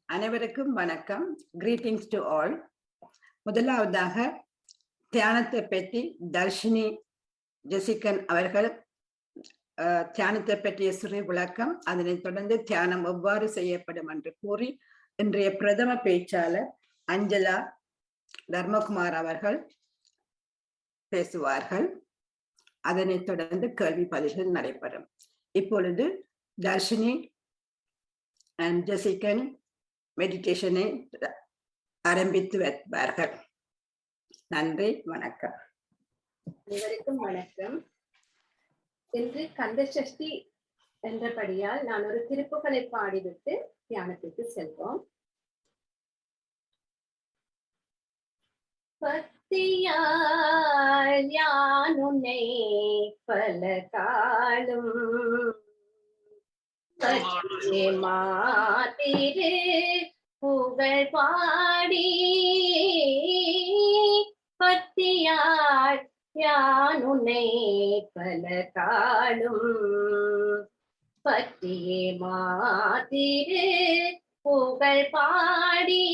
அனைவருக்கும் வணக்கம். Greetings to all. முதலாவதாக தியானத்தை பற்றி தர்ஷினி ஜெசிகன் அவர்கள் தியானத்தை பற்றிய சிறு விளக்கம், அதனைத் தொடர்ந்து தியானம் எவ்வாறு செய்யப்படும் என்று கூறி இன்றைய பிரதம பேச்சாளர் அஞ்சலா தர்மகுமார் அவர்கள் பேசுவார்கள். அதனைத் தொடர்ந்து கேள்வி பதில்கள் நடைபெறும். இப்பொழுது தர்ஷினி அண்ட் ஜெசிகன் மெடிடேஷனை ஆரம்பித்து வைப்பார்கள். நன்றி, வணக்கம். அனைவருக்கும் வணக்கம். இன்று கந்த சஷ்டி என்றபடியால் நான் ஒரு திருப்புகளை பாடிவிட்டு தியானத்திற்கு செல்வோம். பக்தியால் யான் உன்னை பல காலம் மாத்திரு புகழ் பாடி, பக்தியால் யான் உன்னை பல காலம் பற்றியே மாத்திரு புகழ் பாடி,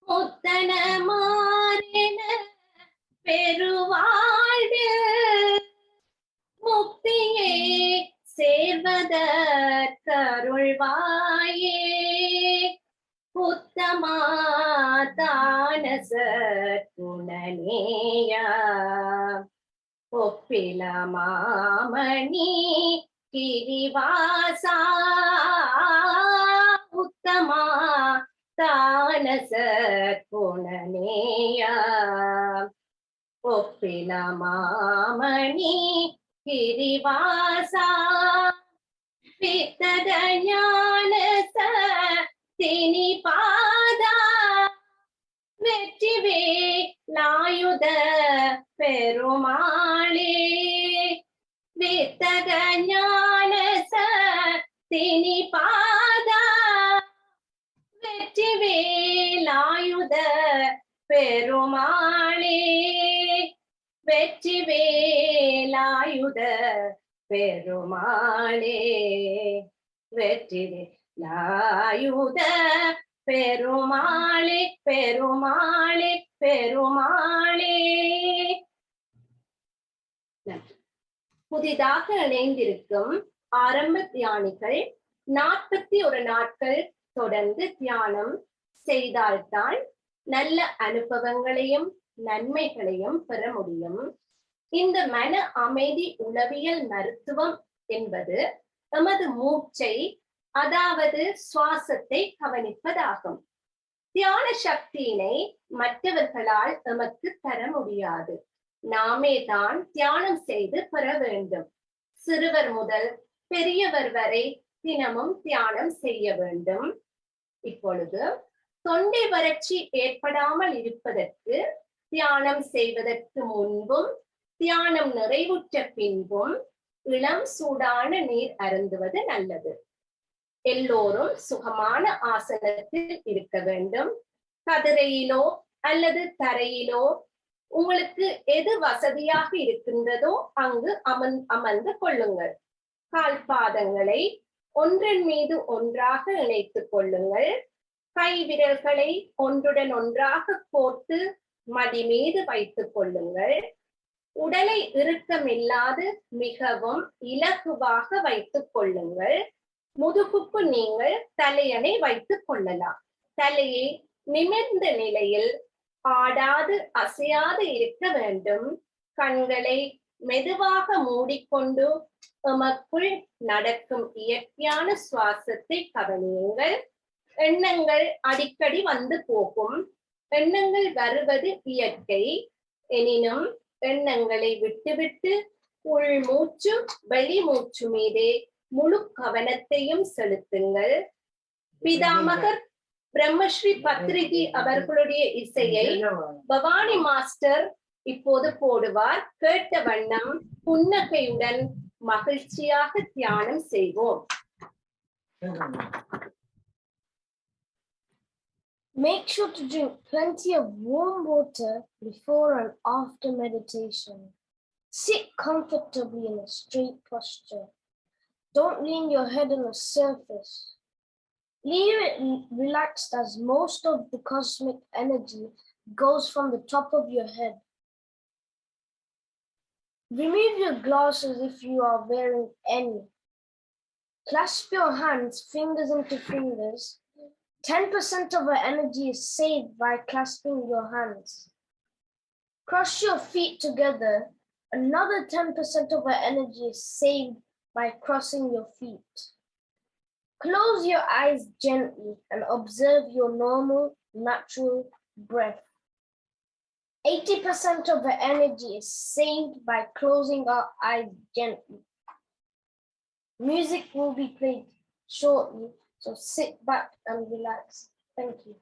முத்தன மாறின பெருவாழ்வு முக்தியே சேர்வதற்கருள்வாயே, உத்தமா தானச குணநேயா ஒப்பில மாமணி கிரிவாசா, உத்தமா தானச குணநேயா ஒப்பில மாமணி கிரிவாசா, வித்தக ஞானச தினி பாதா வெற்றி வேலாயுத பெருமாளே, வித்தக ஞானச தினி பாதா வெற்றி வேலாயுத பெருமாளே, வெற்றி வேலாயுத பெருமாளே, வெற்றி வேலாயுத பெருமாளே, பெருமாளே, பெருமாளே. புதிதாக இணைந்திருக்கும் ஆரம்ப தியானிகள் 41 நாட்கள் தொடர்ந்து தியானம் செய்தால்தான் நல்ல அனுபவங்களையும் நன்மைகளையும் பெற முடியும். இந்த மன அமைதி உளவியல் மருத்துவம் என்பது எமது மூச்சை, அதாவது சுவாசத்தை கவனிப்பதாகும். தியான சக்தியினை மற்றவர்களால் எமக்கு தர முடியாது. நாமே தான் தியானம் செய்து பெற வேண்டும். சிறுவர் முதல் பெரியவர் வரை தினமும் தியானம் செய்ய வேண்டும். இப்பொழுது தொண்டை வறட்சி ஏற்படாமல் இருப்பதற்கு தியானம் செய்வதற்கு முன்பும் தியானம் நிறைவுற்ற பின்பும் இளம் சூடான நீர் அருந்துவது நல்லது. எல்லோரும் சுகமான ஆசனத்தில் இருக்க வேண்டும். கதிரையிலோ அல்லது தரையிலோ உங்களுக்கு எது வசதியாக இருக்கின்றதோ அங்கு அமர்ந்து கொள்ளுங்கள். கால் பாதங்களை ஒன்றின் மீது ஒன்றாக இணைத்துக் கொள்ளுங்கள். கை விரல்களை ஒன்றுடன் ஒன்றாக கோர்த்து மடி மீது வைத்துக் கொள்ளுங்கள். உடலை இறுக்கமில்லாது மிகவும் இலகுவாக வைத்துக் கொள்ளுங்கள். முதுகுக்கு நீங்கள் தலையணை வைத்துக் கொள்ளலாம். தலையை நிமிர்ந்த நிலையில் ஆடாது அசையாது இருக்க வேண்டும். கண்களை மெதுவாக மூடிக்கொண்டு எமக்குள் நடக்கும் இயற்கையான சுவாசத்தை கவனியுங்கள். எண்ணங்கள் அடிக்கடி வந்து போகும். எண்ணங்கள் வருவது இயற்கை. எனினும் எண்ணங்களை விட்டுவிட்டு உள் மூச்சு வெளி மூச்சு மீதே முழு கவனத்தையும் செலுத்துங்கள். பிதாமகர் பிரம்மஸ்ரீ பத்ரிஜி அவர்களுடைய இசையை பவானி மாஸ்டர் இப்போது போடுவார். கேட்ட வண்ணம் புன்னகையுடன் மகிழ்ச்சியாக தியானம் செய்வோம். Make sure to drink plenty of warm water before and after meditation. Sit comfortably in a straight posture. Don't lean your head on the surface. Leave it relaxed as most of the cosmic energy goes from the top of your head. Remove your glasses if you are wearing any. Clasp your hands, fingers into fingers. 10% of our energy is saved by clasping your hands. Cross your feet together. Another 10% of our energy is saved by crossing your feet. Close your eyes gently and observe your normal, natural breath. 80% of our energy is saved by closing our eyes gently. Music will be played shortly, so sit back and relax. Thank you.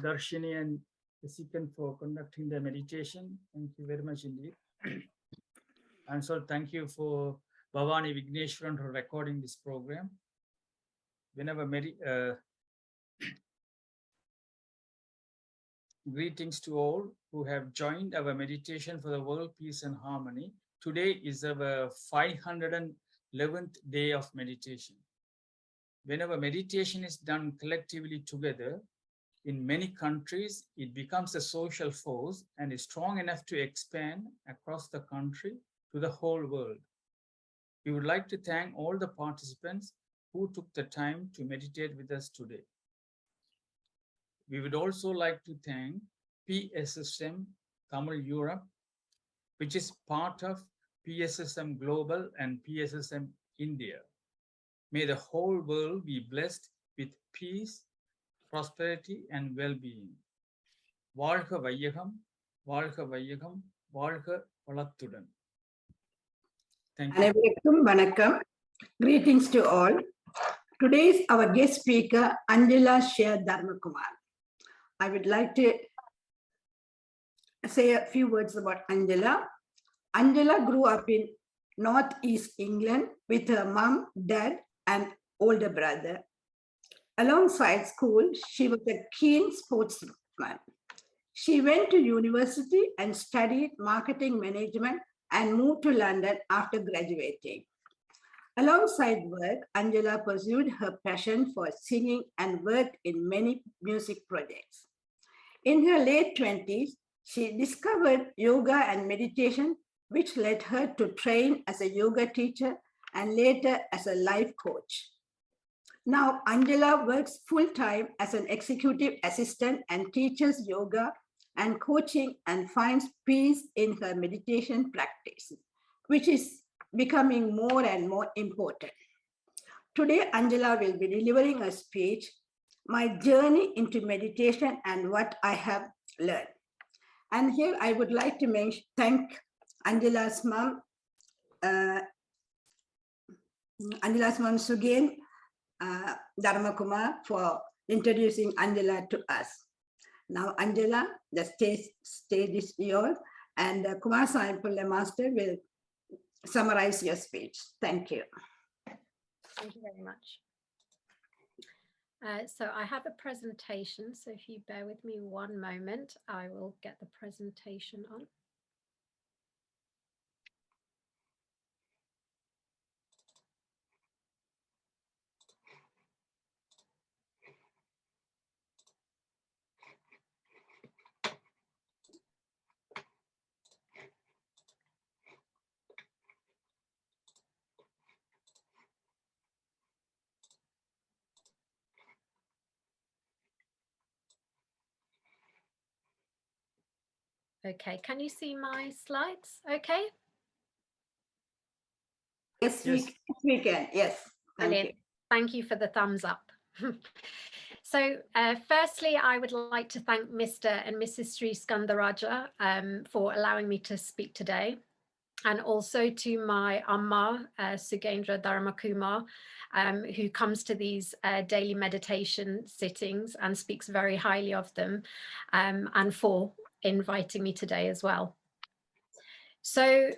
Darshini and Jessica for conducting the meditation. Thank you very much indeed. And so thank you for Bhavani Vigneshwaran for recording this program. Whenever greetings to all who have joined our meditation for the world peace and harmony. Today is our 511th day of meditation. Whenever meditation is done collectively together, in many countries, it becomes a social force and is strong enough to expand across the country to the whole world. We would like to thank all the participants who took the time to meditate with us today. We would also like to thank PSSM Tamil Europe, which is part of PSSM Global and PSSM India. May the whole world be blessed with peace, prosperity and well-being. வாழ்க வையகம், வாழ்க வையகம், வாழ்க வளத்துடன். Thank you. அனைவருக்கும் வணக்கம். Greetings to all. Today is our guest speaker, Angela Share Dharmakumar. I would like to say a few words about Angela. Angela grew up in Northeast England with her mom, dad, and older brother. Alongside school, she was a keen sportsman. She went to university and studied marketing management and moved to London after graduating. Alongside work, Angela pursued her passion for singing and worked in many music projects. In her late 20s, she discovered yoga and meditation, which led her to train as a yoga teacher and later as a life coach. Now, Angela works full-time as an executive assistant and teaches yoga and coaching and finds peace in her meditation practice, which is becoming more and more important. Today, Angela will be delivering a speech, My Journey into Meditation and What I Have Learned. And here I would like to thank Angela's mom, Sugen Dharmakumar, for introducing Angela to us. Now, Angela, the stage is yours, and Kumar Saipulla Master will summarize your speech. Thank you. Thank you very much. So I have a presentation, so if you bear with me one moment, I will get the presentation on. Okay, can you see my slides? Okay. Yes, we can. Yes, thank you. Thank you for the thumbs up. So firstly, I would like to thank Mr. and Mrs. Sri Skandaraja for allowing me to speak today. And also to my Amma, Sugendra Dharmakumar, who comes to these daily meditation sittings and speaks very highly of them, and for inviting me today as well. So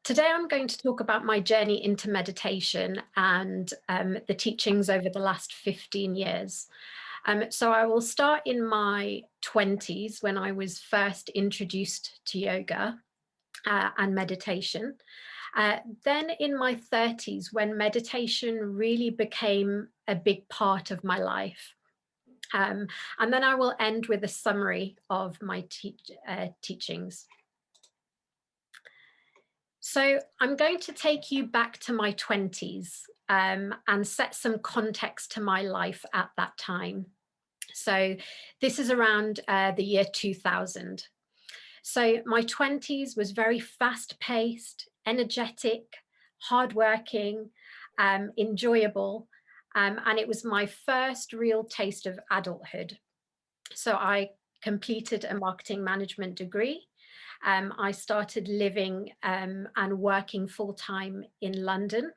today I'm going to talk about my journey into meditation and the teachings over the last 15 years. So I will start in my 20s when I was first introduced to yoga and meditation. Then in my 30s, when meditation really became a big part of my life. And then I will end with a summary of my teachings. So I'm going to take you back to my 20s and set some context to my life at that time. So this is around the year 2000. So my 20s was very fast-paced, energetic, hardworking, enjoyable, and it was my first real taste of adulthood. So I completed a marketing management degree. I started living and working full-time in London.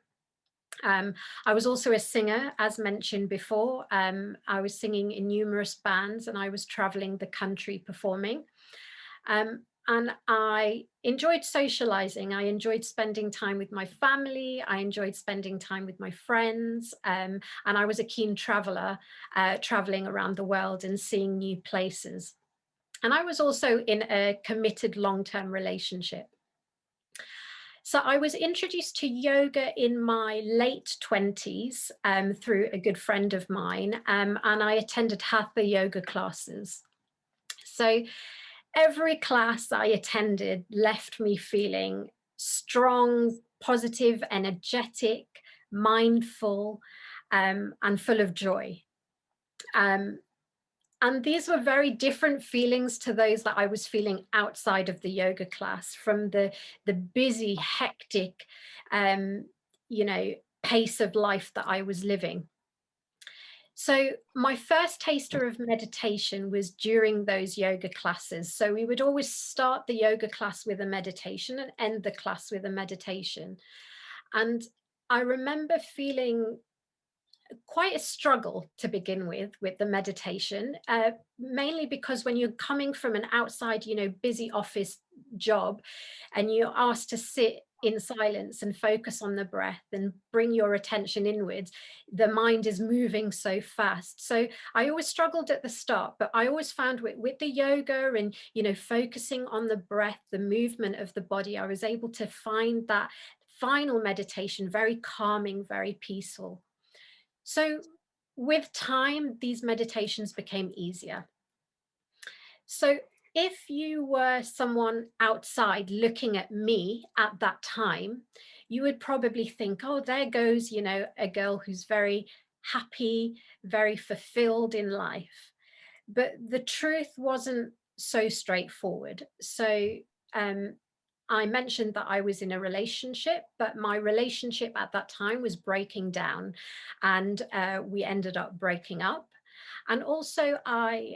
I was also a singer, as mentioned before. I was singing in numerous bands and I was traveling the country performing. And I enjoyed socializing. I enjoyed spending time with my family. I enjoyed spending time with my friends. And I was a keen traveler, traveling around the world and seeing new places. And I was also in a committed long-term relationship. So I was introduced to yoga in my late 20s through a good friend of mine, and I attended Hatha yoga classes. So every class I attended left me feeling strong, positive, energetic, mindful, and full of joy. And these were very different feelings to those that I was feeling outside of the yoga class, from the busy, hectic, pace of life that I was living. So my first taster of meditation was during those yoga classes. So we would always start the yoga class with a meditation and end the class with a meditation. And I remember feeling quite a struggle to begin with the meditation, mainly because when you're coming from an outside, busy office job and you're asked to sit in silence and focus on the breath and bring your attention inwards, the mind is moving so fast. So I always struggled at the start, but I always found with the yoga and, focusing on the breath, the movement of the body, I was able to find that final meditation very calming, very peaceful. So with time, these meditations became easier. So if you were someone outside looking at me at that time, you would probably think, oh, there goes, a girl who's very happy, very fulfilled in life. But the truth wasn't so straightforward. So I mentioned that I was in a relationship, but my relationship at that time was breaking down, and we ended up breaking up. And also I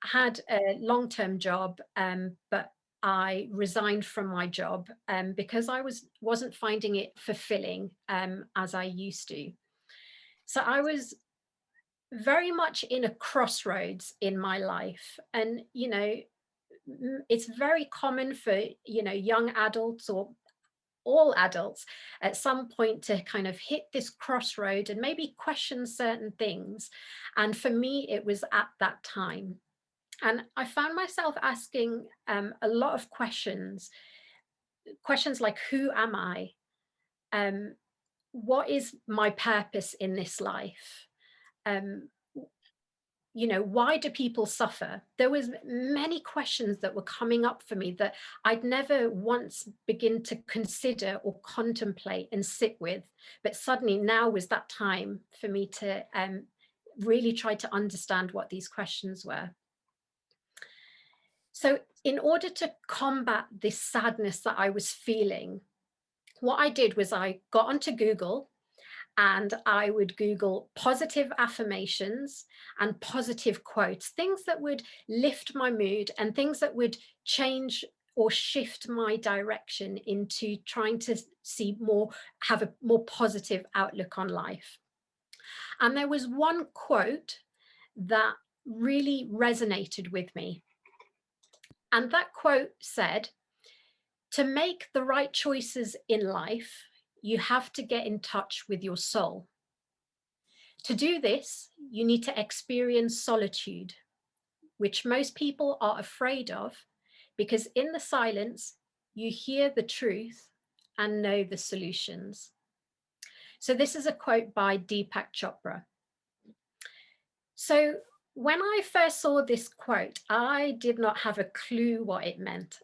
had a long-term job, but I resigned from my job because I wasn't finding it fulfilling as I used to. So I was very much in a crossroads in my life. And, it's very common for, young adults or all adults at some point to kind of hit this crossroad and maybe question certain things. And for me, it was at that time. And I found myself asking a lot of questions like, who am I? What is my purpose in this life? Why do people suffer? There was many questions that were coming up for me that I'd never once begin to consider or contemplate and sit with. But suddenly now was that time for me to really try to understand what these questions were. So in order to combat this sadness that I was feeling, what I did was I got onto Google and I would Google positive affirmations and positive quotes, things that would lift my mood and things that would change or shift my direction into trying to have a more positive outlook on life. And there was one quote that really resonated with me. And that quote said, "To make the right choices in life, you have to get in touch with your soul. To do this, you need to experience solitude, which most people are afraid of, because in the silence, you hear the truth and know the solutions." So this is a quote by Deepak Chopra. So when I first saw this quote, I did not have a clue what it meant.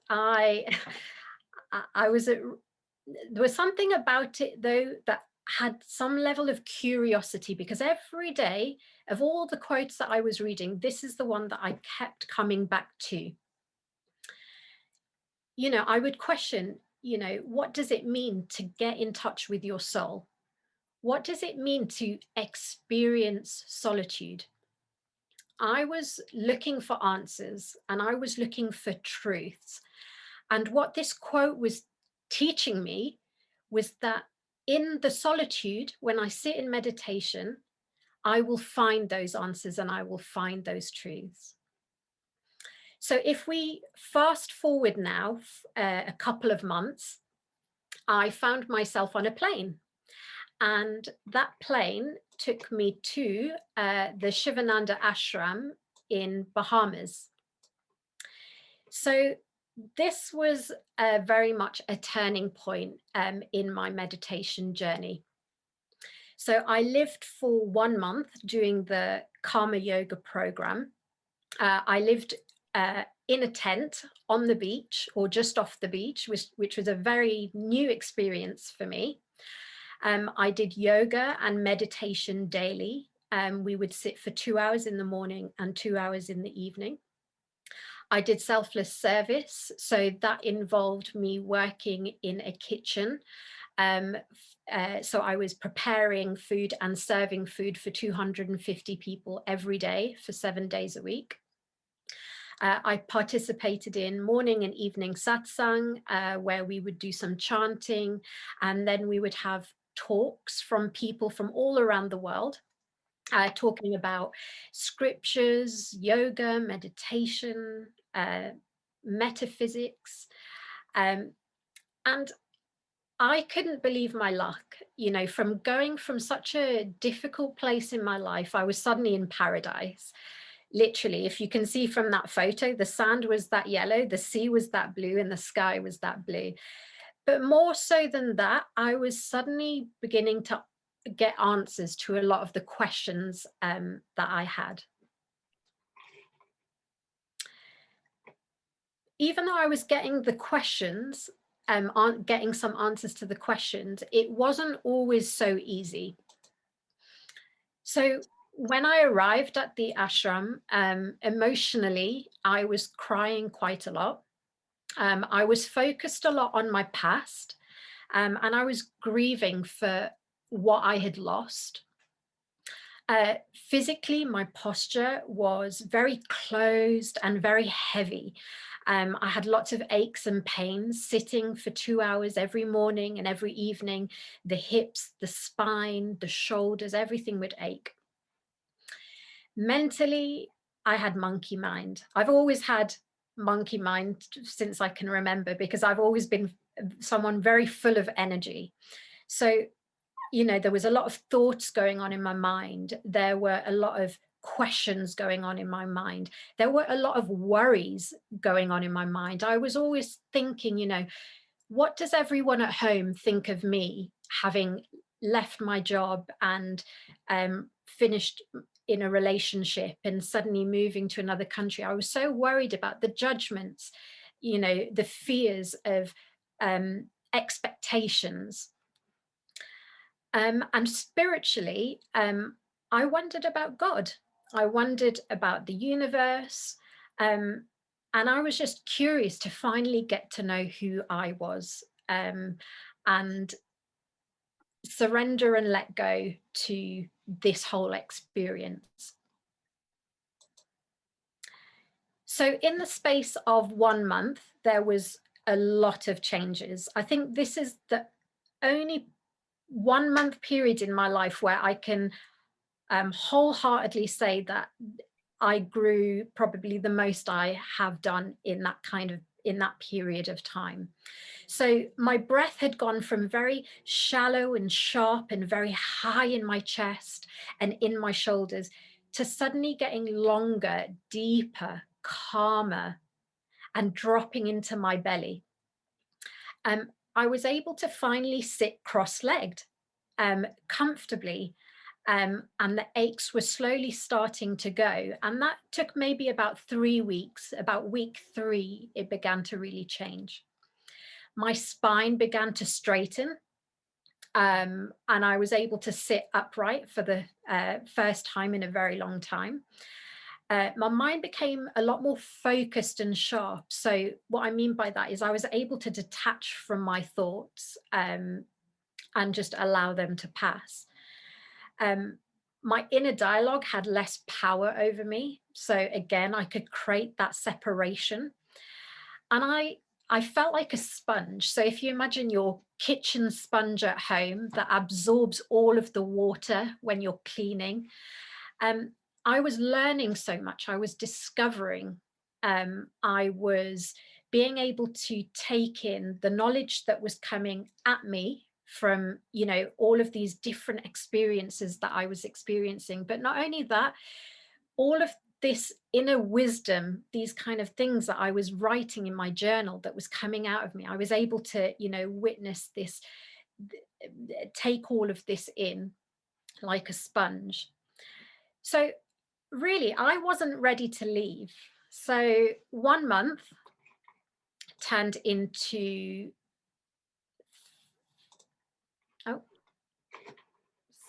There was something about it though that had some level of curiosity, because every day of all the quotes that I was reading, this is the one that I kept coming back to. You know, I would question, you know, what does it mean to get in touch with your soul? What does it mean to experience solitude? I was looking for answers and I was looking for truths. And what this quote was teaching me was that in the solitude, when I sit in meditation, I will find those answers and I will find those truths. So if we fast forward now a couple of months, I found myself on a plane. And that plane took me to the Shivananda Ashram in Bahamas. So this was very much a turning point in my meditation journey. So I lived for 1 month doing the Karma Yoga program. I lived in a tent on the beach or just off the beach, which was a very new experience for me. I did yoga and meditation daily. We would sit for 2 hours in the morning and 2 hours in the evening. I did selfless service. So that involved me working in a kitchen. So I was preparing food and serving food for 250 people every day for 7 days a week. I participated in morning and evening satsang, where we would do some chanting, and then we would have talks from people from all around the world, talking about scriptures, yoga, meditation, metaphysics. And I couldn't believe my luck, you know, from going from such a difficult place in my life, I was suddenly in paradise. Literally, if you can see from that photo, the sand was that yellow, the sea was that blue, and the sky was that blue. But more so than that, I was suddenly beginning to get answers to a lot of the questions that I had. Even though I was getting the questions, getting some answers to the questions, it wasn't always so easy. So when I arrived at the ashram, emotionally, I was crying quite a lot. I was focused a lot on my past, and I was grieving for what I had lost. Physically, my posture was very closed and very heavy. I had lots of aches and pains sitting for 2 hours every morning and every evening. The hips, the spine, the shoulders, everything would ache. Mentally, I had monkey mind. I've always had monkey mind since I can remember, because I've always been someone very full of energy. So, you know, there was a lot of thoughts going on in my mind. There were a lot of questions going on in my mind. There were a lot of worries going on in my mind. I was always thinking, you know, what does everyone at home think of me having left my job and finished in a relationship and suddenly moving to another country? I was so worried about the judgments, you know, the fears of expectations. And spiritually, I wondered about God. I wondered about the universe. And I was just curious to finally get to know who I was. And surrender and let go to this whole experience. So in the space of 1 month, there was a lot of changes. I think this is the only 1 month period in my life where I can wholeheartedly say that I grew probably the most I have done in that period of time. So my breath had gone from very shallow and sharp and very high in my chest and in my shoulders to suddenly getting longer, deeper, calmer, and dropping into my belly. I was able to finally sit cross-legged comfortably, and the aches were slowly starting to go. And that took maybe about 3 weeks. About week 3, it began to really change. My spine began to straighten, and I was able to sit upright for the first time in a very long time. My mind became a lot more focused and sharp. So what I mean by that is I was able to detach from my thoughts and just allow them to pass. My inner dialogue had less power over me. So again, I could create that separation. And I felt like a sponge. So if you imagine your kitchen sponge at home that absorbs all of the water when you're cleaning, I was learning so much. I was discovering. I was being able to take in the knowledge that was coming at me from, you know, all of these different experiences that I was experiencing. But not only that, all of this inner wisdom, these kind of things that I was writing in my journal that was coming out of me, I was able to, you know, witness this, take all of this in like a sponge. So really, I wasn't ready to leave. So 1 month turned into, oh,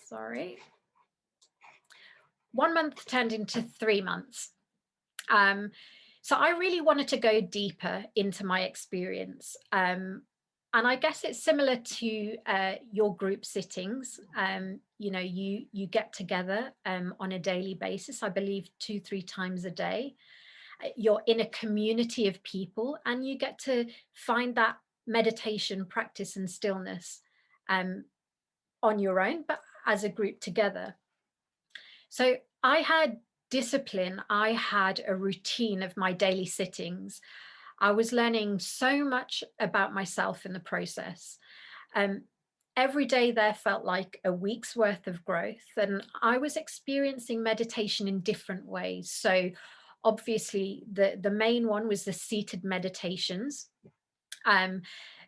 sorry. 1 month turned into 3 months. So I really wanted to go deeper into my experience. And I guess it's similar to your group sittings. You know, you get together on a daily basis, I believe 2-3 times a day. You're in a community of people and you get to find that meditation practice and stillness on your own, but as a group together. So I had discipline, I had a routine of my daily sittings. I was learning so much about myself in the process. Every day there felt like a week's worth of growth, and I was experiencing meditation in different ways. So obviously the main one was the seated meditations.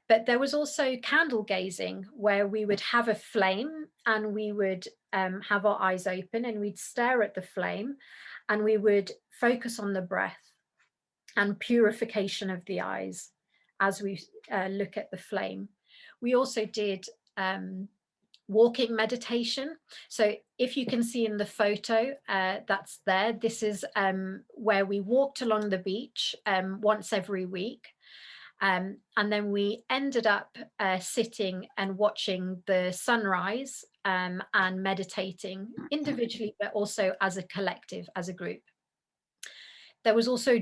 But there was also candle gazing, where we would have a flame and we would have our eyes open and we'd stare at the flame and we would focus on the breath and purification of the eyes as we look at the flame. We also did walking meditation. So if you can see in the photo that's there, this is where we walked along the beach once every week. And then we ended up sitting and watching the sunrise and meditating individually, but also as a collective, as a group. There was also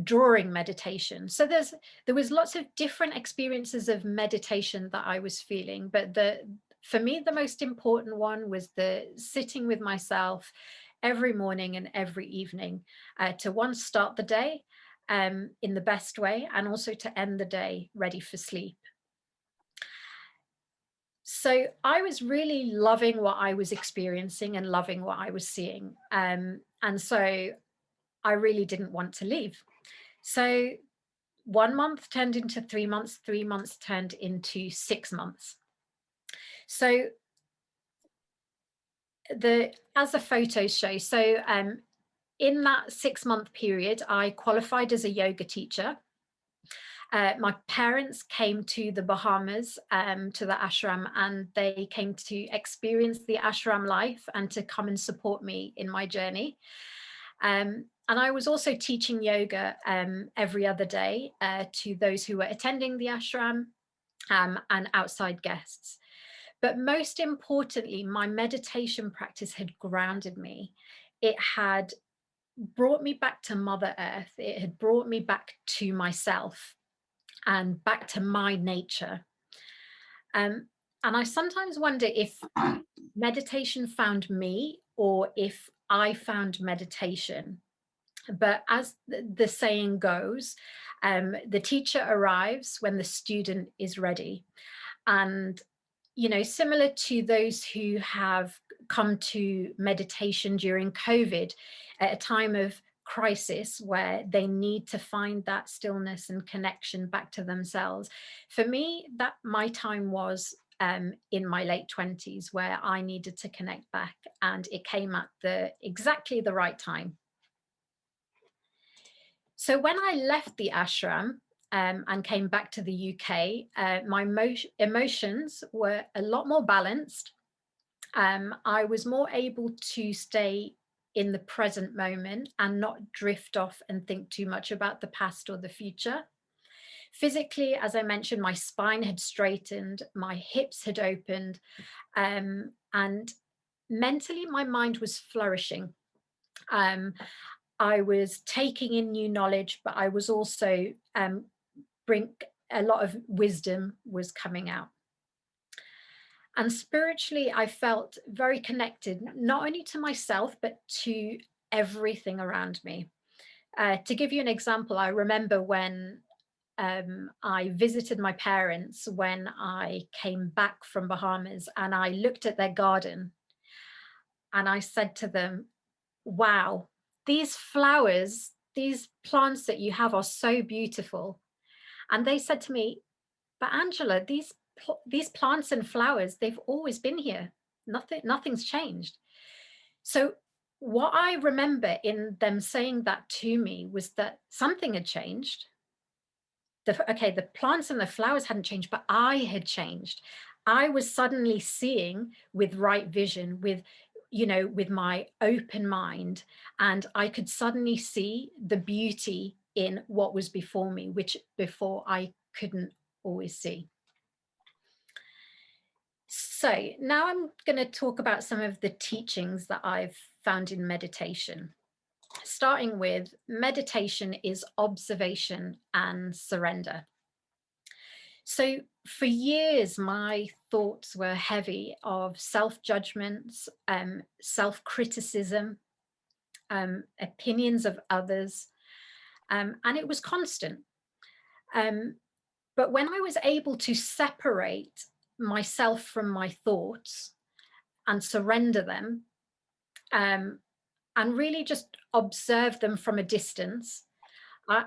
drawing meditation. So there was lots of different experiences of meditation that I was feeling. But for me, the most important one was the sitting with myself every morning and every evening to start the day in the best way, and also to end the day ready for sleep. So I was really loving what I was experiencing and loving what I was seeing. And so I really didn't want to leave. So 1 month turned into 3 months, 3 months turned into 6 months. So as the photos show, so in that 6-month period, I qualified as a yoga teacher. My parents came to the Bahamas, to the ashram, and they came to experience the ashram life and to come and support me in my journey. And I was also teaching yoga every other day to those who were attending the ashram and outside guests. But most importantly, my meditation practice had grounded me. It had brought me back to Mother Earth. It had brought me back to myself and back to my nature. And I sometimes wonder if meditation found me or if I found meditation. But as the saying goes, the teacher arrives when the student is ready. And, you know, similar to those who have come to meditation during COVID at a time of crisis where they need to find that stillness and connection back to themselves. For me, that my time was in my late 20s, where I needed to connect back, and it came at exactly the right time. So when I left the ashram and came back to the UK, my emotions were a lot more balanced. I was more able to stay in the present moment and not drift off and think too much about the past or the future. Physically, as I mentioned, my spine had straightened, my hips had opened, and mentally, my mind was flourishing. I was taking in new knowledge, but I was also a lot of wisdom was coming out. And spiritually, I felt very connected, not only to myself, but to everything around me. To give you an example, I remember when I visited my parents when I came back from Bahamas, and I looked at their garden and I said to them, wow, these flowers, these plants that you have are so beautiful. And they said to me, but Angela, these plants and flowers, they've always been here. Nothing's changed. So what I remember in them saying that to me was that something had changed. The plants and the flowers hadn't changed, but I had changed. I was suddenly seeing with right vision, with my open mind, and I could suddenly see the beauty in what was before me, which before I couldn't always see. So now I'm going to talk about some of the teachings that I've found in meditation. Starting with, meditation is observation and surrender. So for years, my thoughts were heavy of self-judgments, self-criticism, opinions of others, and it was constant. But when I was able to separate myself from my thoughts and surrender them, and really just observe them from a distance,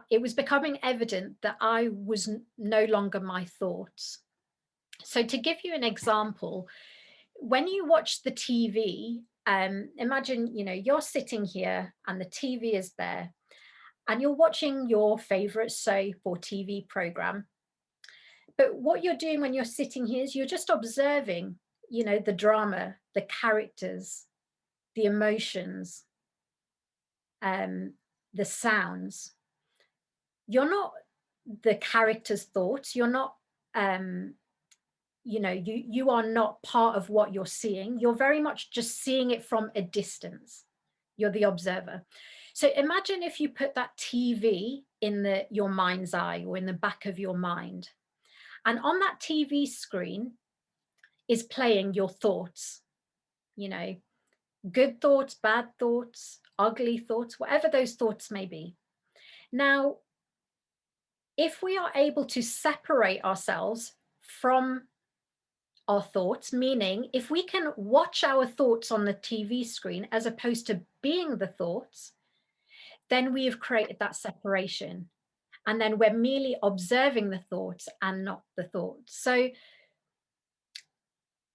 it was becoming evident that I was no longer my thoughts. So to give you an example, when you watch the TV, imagine, you're sitting here and the TV is there and you're watching your favorite soap or TV program. But what you're doing when you're sitting here is you're just observing, the drama, the characters, the emotions, the sounds. You're not the character's thoughts. You're not, you are not part of what you're seeing. You're very much just seeing it from a distance. You're the observer. So imagine if you put that TV in your mind's eye or in the back of your mind. And on that TV screen is playing your thoughts, good thoughts, bad thoughts, ugly thoughts, whatever those thoughts may be. Now, if we are able to separate ourselves from our thoughts, meaning if we can watch our thoughts on the TV screen as opposed to being the thoughts, then we have created that separation. And then we're merely observing the thoughts and not the thoughts. So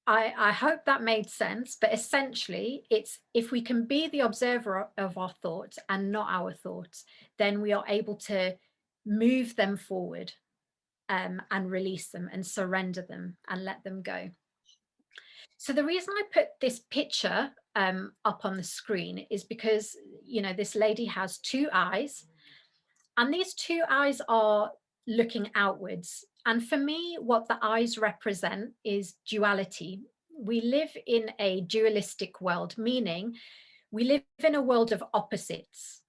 I hope that made sense, but essentially it's if we can be the observer of our thoughts and not our thoughts, then we are able to move them forward and release them and surrender them and let them go. So the reason I put this picture up on the screen is because, this lady has two eyes, and these two eyes are looking outwards. And for me, what the eyes represent is duality, we live in a dualistic world, meaning we live in a world of opposites,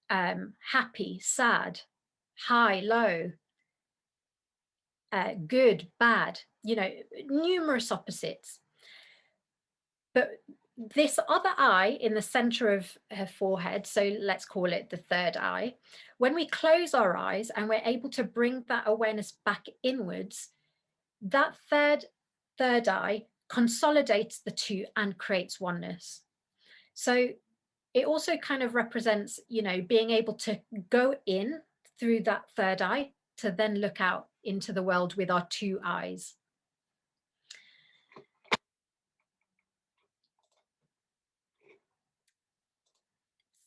happy, sad, high, low, good, bad, you know, numerous opposites. But this other eye in the center of her forehead, so let's call it the third eye, when we close our eyes and we're able to bring that awareness back inwards, that third eye consolidates the two and creates oneness. So it also kind of represents, you know, being able to go in through that third eye to then look out into the world with our two eyes.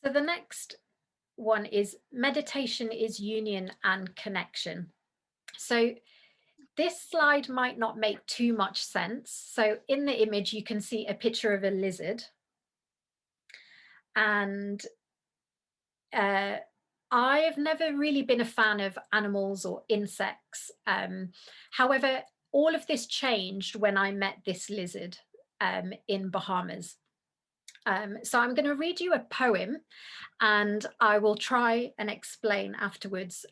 So the next one is meditation is union and connection. So this slide might not make too much sense. So in the image, you can see a picture of a lizard. And I've never really been a fan of animals or insects. However, all of this changed when I met this lizard in Bahamas. So I'm going to read you a poem, and I will try and explain afterwards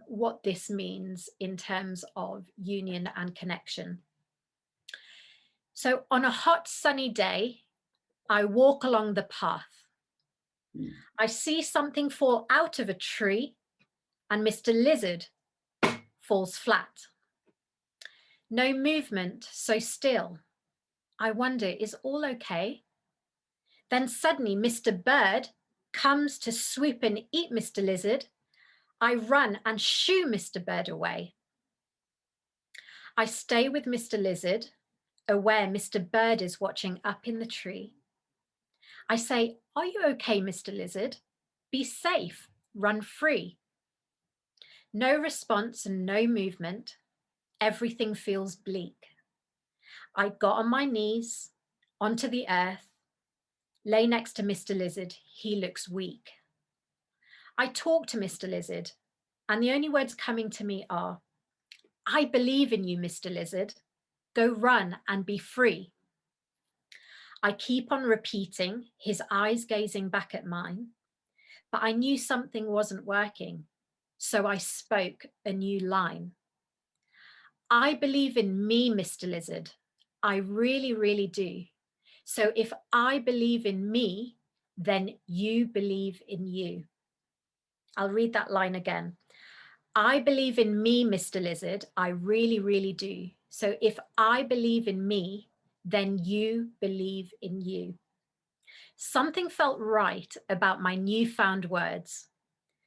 what this means in terms of union and connection. So on a hot sunny day, I walk along the path. I see something fall out of a tree, and Mr. Lizard falls flat. No movement, so still. I wonder, is all okay? Then suddenly Mr. Bird comes to swoop and eat Mr. Lizard. I run and shoo Mr. Bird away. I stay with Mr. Lizard, aware Mr. Bird is watching up in the tree. I say, are you okay, Mr. Lizard? Be safe, run free. No response and no movement. Everything feels bleak. I got on my knees, onto the earth, lay next to Mr. Lizard. He looks weak. I talk to Mr. Lizard, and the only words coming to me are, I believe in you, Mr. Lizard. Go run and be free. I keep on repeating, his eyes gazing back at mine, but I knew something wasn't working, so I spoke a new line. I believe in me, Mr. Lizard. I really, really do. So if I believe in me, then you believe in you. I'll read that line again. I believe in me, Mr. Lizard. I really, really do. So if I believe in me, then you believe in you. Something felt right about my newfound words.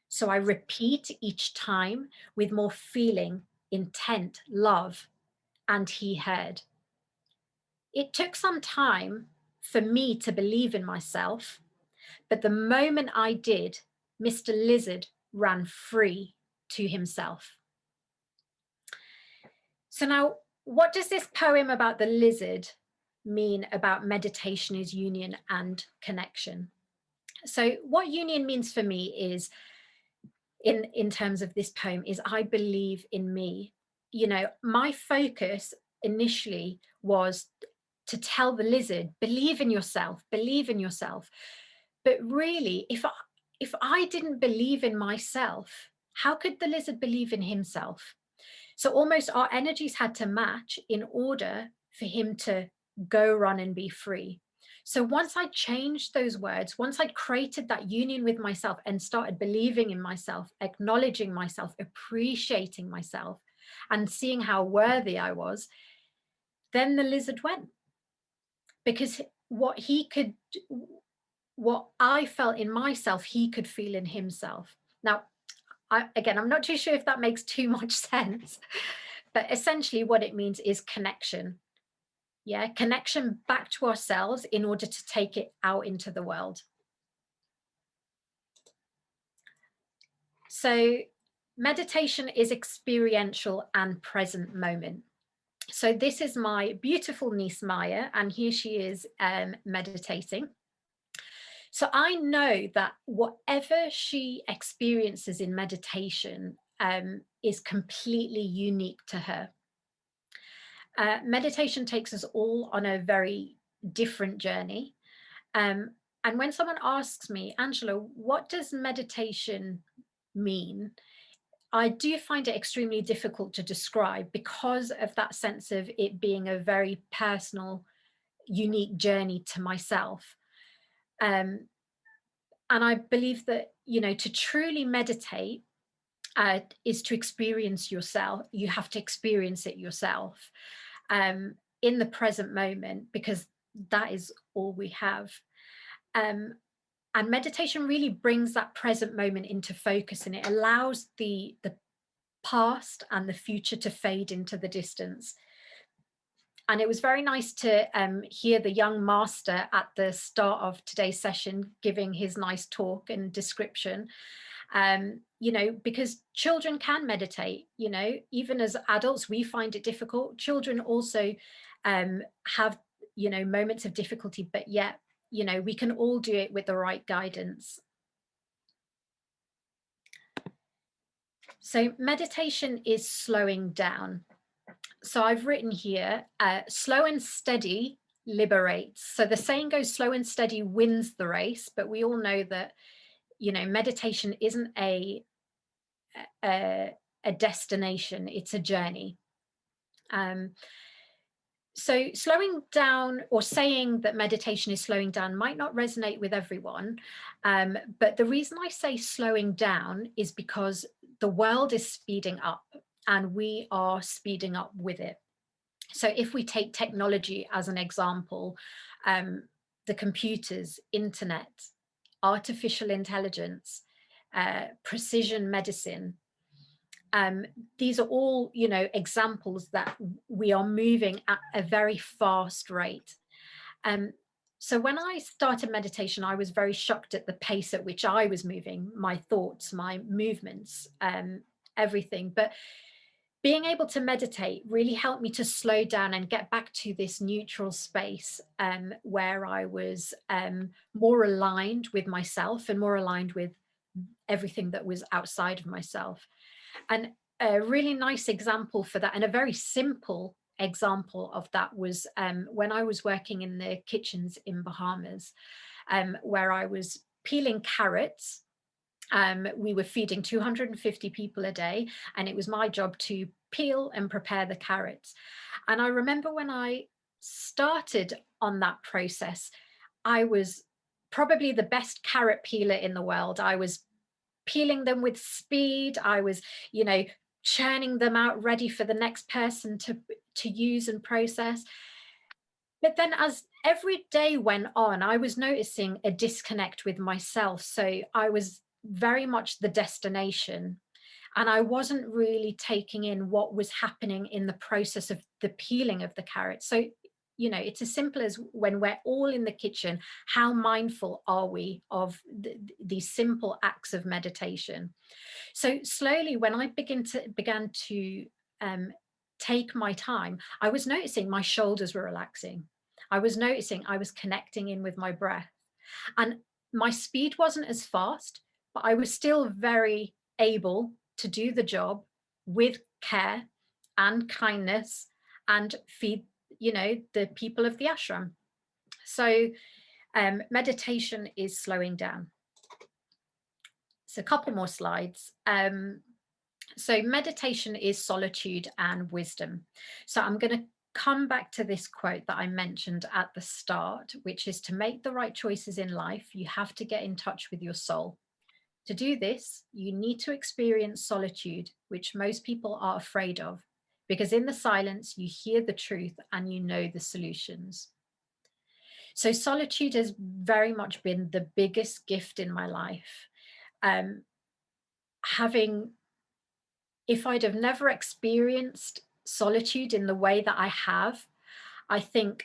So I repeat each time with more feeling, intent, love, and he heard. It took some time for me to believe in myself, but the moment I did, Mr. Lizard ran free to himself. So now, what does this poem about the lizard mean about meditation is union and connection? So what union means for me is, in terms of this poem, is I believe in me. You know, my focus initially was to tell the lizard, believe in yourself, believe in yourself. But really, if I didn't believe in myself, how could the lizard believe in himself? So almost our energies had to match in order for him to go run and be free. So once I changed those words, once I'd created that union with myself and started believing in myself, acknowledging myself, appreciating myself, and seeing how worthy I was, then the lizard went. Because what I felt in myself, he could feel in himself. Now, I'm not too sure if that makes too much sense, but essentially what it means is connection. Yeah, connection back to ourselves in order to take it out into the world. So meditation is experiential and present moment. So this is my beautiful niece, Maya, and here she is meditating. So I know that whatever she experiences in meditation is completely unique to her. Meditation takes us all on a very different journey. And when someone asks me, Angela, what does meditation mean? I do find it extremely difficult to describe because of that sense of it being a very personal, unique journey to myself. And I believe that, you know, to truly meditate is to experience yourself. You have to experience it yourself in the present moment, because that is all we have. And meditation really brings that present moment into focus, and it allows the past and the future to fade into the distance. And it was very nice to hear the young master at the start of today's session giving his nice talk and description. You know, because children can meditate, you know, even as adults, we find it difficult. Children also have, you know, moments of difficulty, but yet, you know, we can all do it with the right guidance. So meditation is slowing down. So I've written here, slow and steady liberates. So the saying goes, slow and steady wins the race, but we all know that, you know, meditation isn't a destination, it's a journey. So slowing down, or saying that meditation is slowing down, might not resonate with everyone. But the reason I say slowing down is because the world is speeding up and we are speeding up with it. So if we take technology as an example, the computers, internet, artificial intelligence, precision medicine, these are all, you know, examples that we are moving at a very fast rate. So when I started meditation, I was very shocked at the pace at which I was moving, my thoughts, my movements, everything. But being able to meditate really helped me to slow down and get back to this neutral space where I was more aligned with myself and more aligned with everything that was outside of myself. And a really nice example for that, and a very simple example of that, was when I was working in the kitchens in Bahamas, where I was peeling carrots. We were feeding 250 people a day, and it was my job to peel and prepare the carrots. And I remember when I started on that process, I was probably the best carrot peeler in the world. I was peeling them with speed. I was, you know, churning them out ready for the next person to use and process. But then as every day went on, I was noticing a disconnect with myself. So I was very much the destination, and I wasn't really taking in what was happening in the process of the peeling of the carrots. So, you know, it's as simple as, when we're all in the kitchen, how mindful are we of these simple acts of meditation? So slowly, when I began to take my time, I was noticing my shoulders were relaxing. I was noticing I was connecting in with my breath, and my speed wasn't as fast, but I was still very able to do the job with care and kindness and feed, you know, the people of the ashram. So meditation is slowing down. So a couple more slides. So meditation is solitude and wisdom. So I'm going to come back to this quote that I mentioned at the start, which is, to make the right choices in life, you have to get in touch with your soul. To do this, you need to experience solitude, which most people are afraid of, because in the silence, you hear the truth and you know the solutions. So solitude has very much been the biggest gift in my life. If I'd have never experienced solitude in the way that I have, I think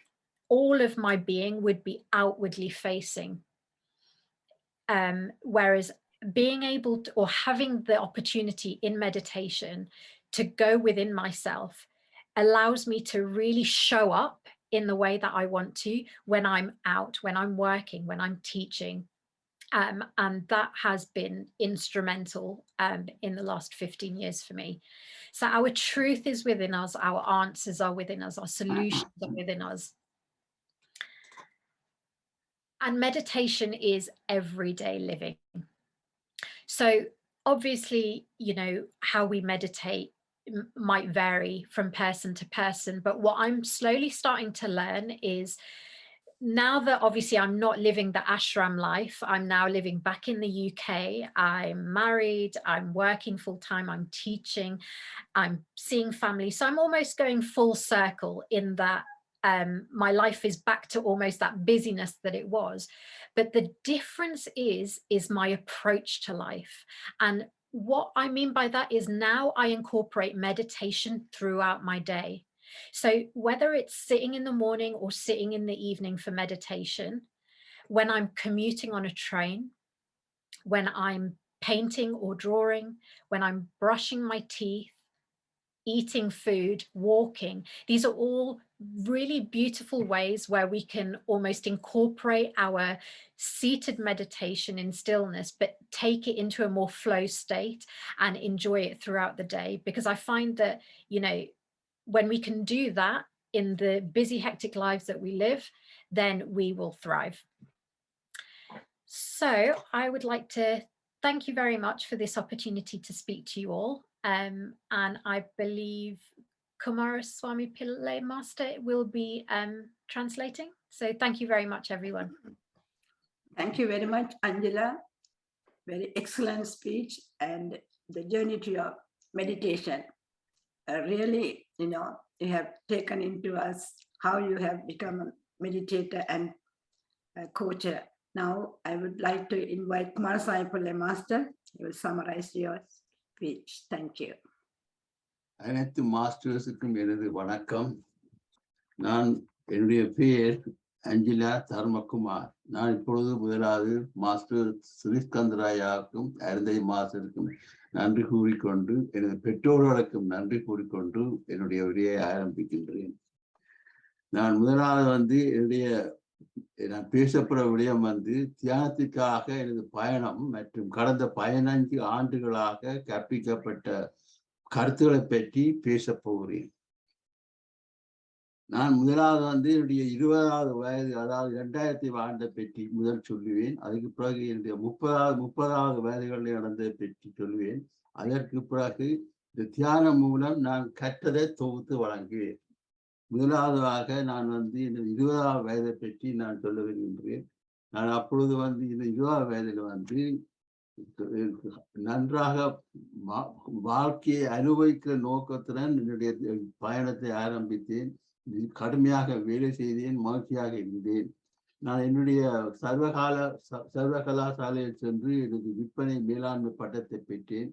all of my being would be outwardly facing. Whereas being able to, or having the opportunity in meditation to go within myself, allows me to really show up in the way that I want to when I'm out, when I'm working, when I'm teaching. And that has been instrumental in the last 15 years for me. So our truth is within us, our answers are within us, our solutions are within us. And meditation is everyday living. So obviously, you know, how we meditate might vary from person to person, but what I'm slowly starting to learn is, now that obviously I'm not living the ashram life, I'm now living back in the UK, I'm married, I'm working full time, I'm teaching, I'm seeing family. So I'm almost going full circle in that my life is back to almost that busyness that it was. But the difference is my approach to life. And what I mean by that is now I incorporate meditation throughout my day. So whether it's sitting in the morning or sitting in the evening for meditation, when I'm commuting on a train, when I'm painting or drawing, when I'm brushing my teeth, eating food, walking, these are all really beautiful ways where we can almost incorporate our seated meditation in stillness, but take it into a more flow state and enjoy it throughout the day. Because I find that, you know, when we can do that in the busy, hectic lives that we live, then we will thrive. So I would like to thank you very much for this opportunity to speak to you all. And I believe Kumaraswamy Pillai Master will be translating. So thank you very much, everyone. Thank you very much, Angela. Very excellent speech, and the journey to your meditation. Really, you know, you have taken into us how you have become a meditator and a coach. Now, I would like to invite Kumaraswamy Pillai Master. He will summarize your speech. Thank you. அனைத்து மாஸ்டர்ஸுக்கும் எனது வணக்கம். நான் என்னுடைய பெயர் அஞ்சிலா தர்மகுமார். நான் இப்பொழுது முதலாவது master ஸ்ரீஸ்கந்தராயாவுக்கும் Arundhati மாஸ்டருக்கும் நன்றி கூறிக்கொண்டு, எனது பெற்றோர்களுக்கும் நன்றி கூறிக்கொண்டு என்னுடைய உரையை ஆரம்பிக்கின்றேன். நான் முதலாவது நான் பேசப்படுற விடயம் தியானத்திற்காக எனது பயணம் மற்றும் கடந்த 15 ஆண்டுகளாக கற்பிக்கப்பட்ட கருத்துக்களை பற்றி பேச போகிறேன். நான் முதலாவது என்னுடைய 20வது வயது, அதாவது 2000 ஆண்டை பற்றி முதல் சொல்லுவேன். அதுக்கு பிறகு என்னுடைய 30வது வயதுகளில் நடந்ததை பற்றி சொல்லுவேன். அதற்கு பிறகு இந்த தியானம் மூலம் நான் கற்றதை தொகுத்து வழங்குவேன். முதலாவதாக நான் இந்த 20வது வயதை பற்றி நான் சொல்ல விரும்புகிறேன். நான் அப்பொழுது இந்த 20வது வயதில் நன்றாக வாழ்க்கையை அனுபவிக்கிற நோக்கத்துடன் என்னுடைய பயணத்தை ஆரம்பித்தேன். கடுமையாக வேலை செய்தேன், மகிழ்ச்சியாக இருந்தேன். நான் என்னுடைய சர்வகலாசாலையில் சென்று எனது விற்பனை மேலாண்மை பட்டத்தை பெற்றேன்.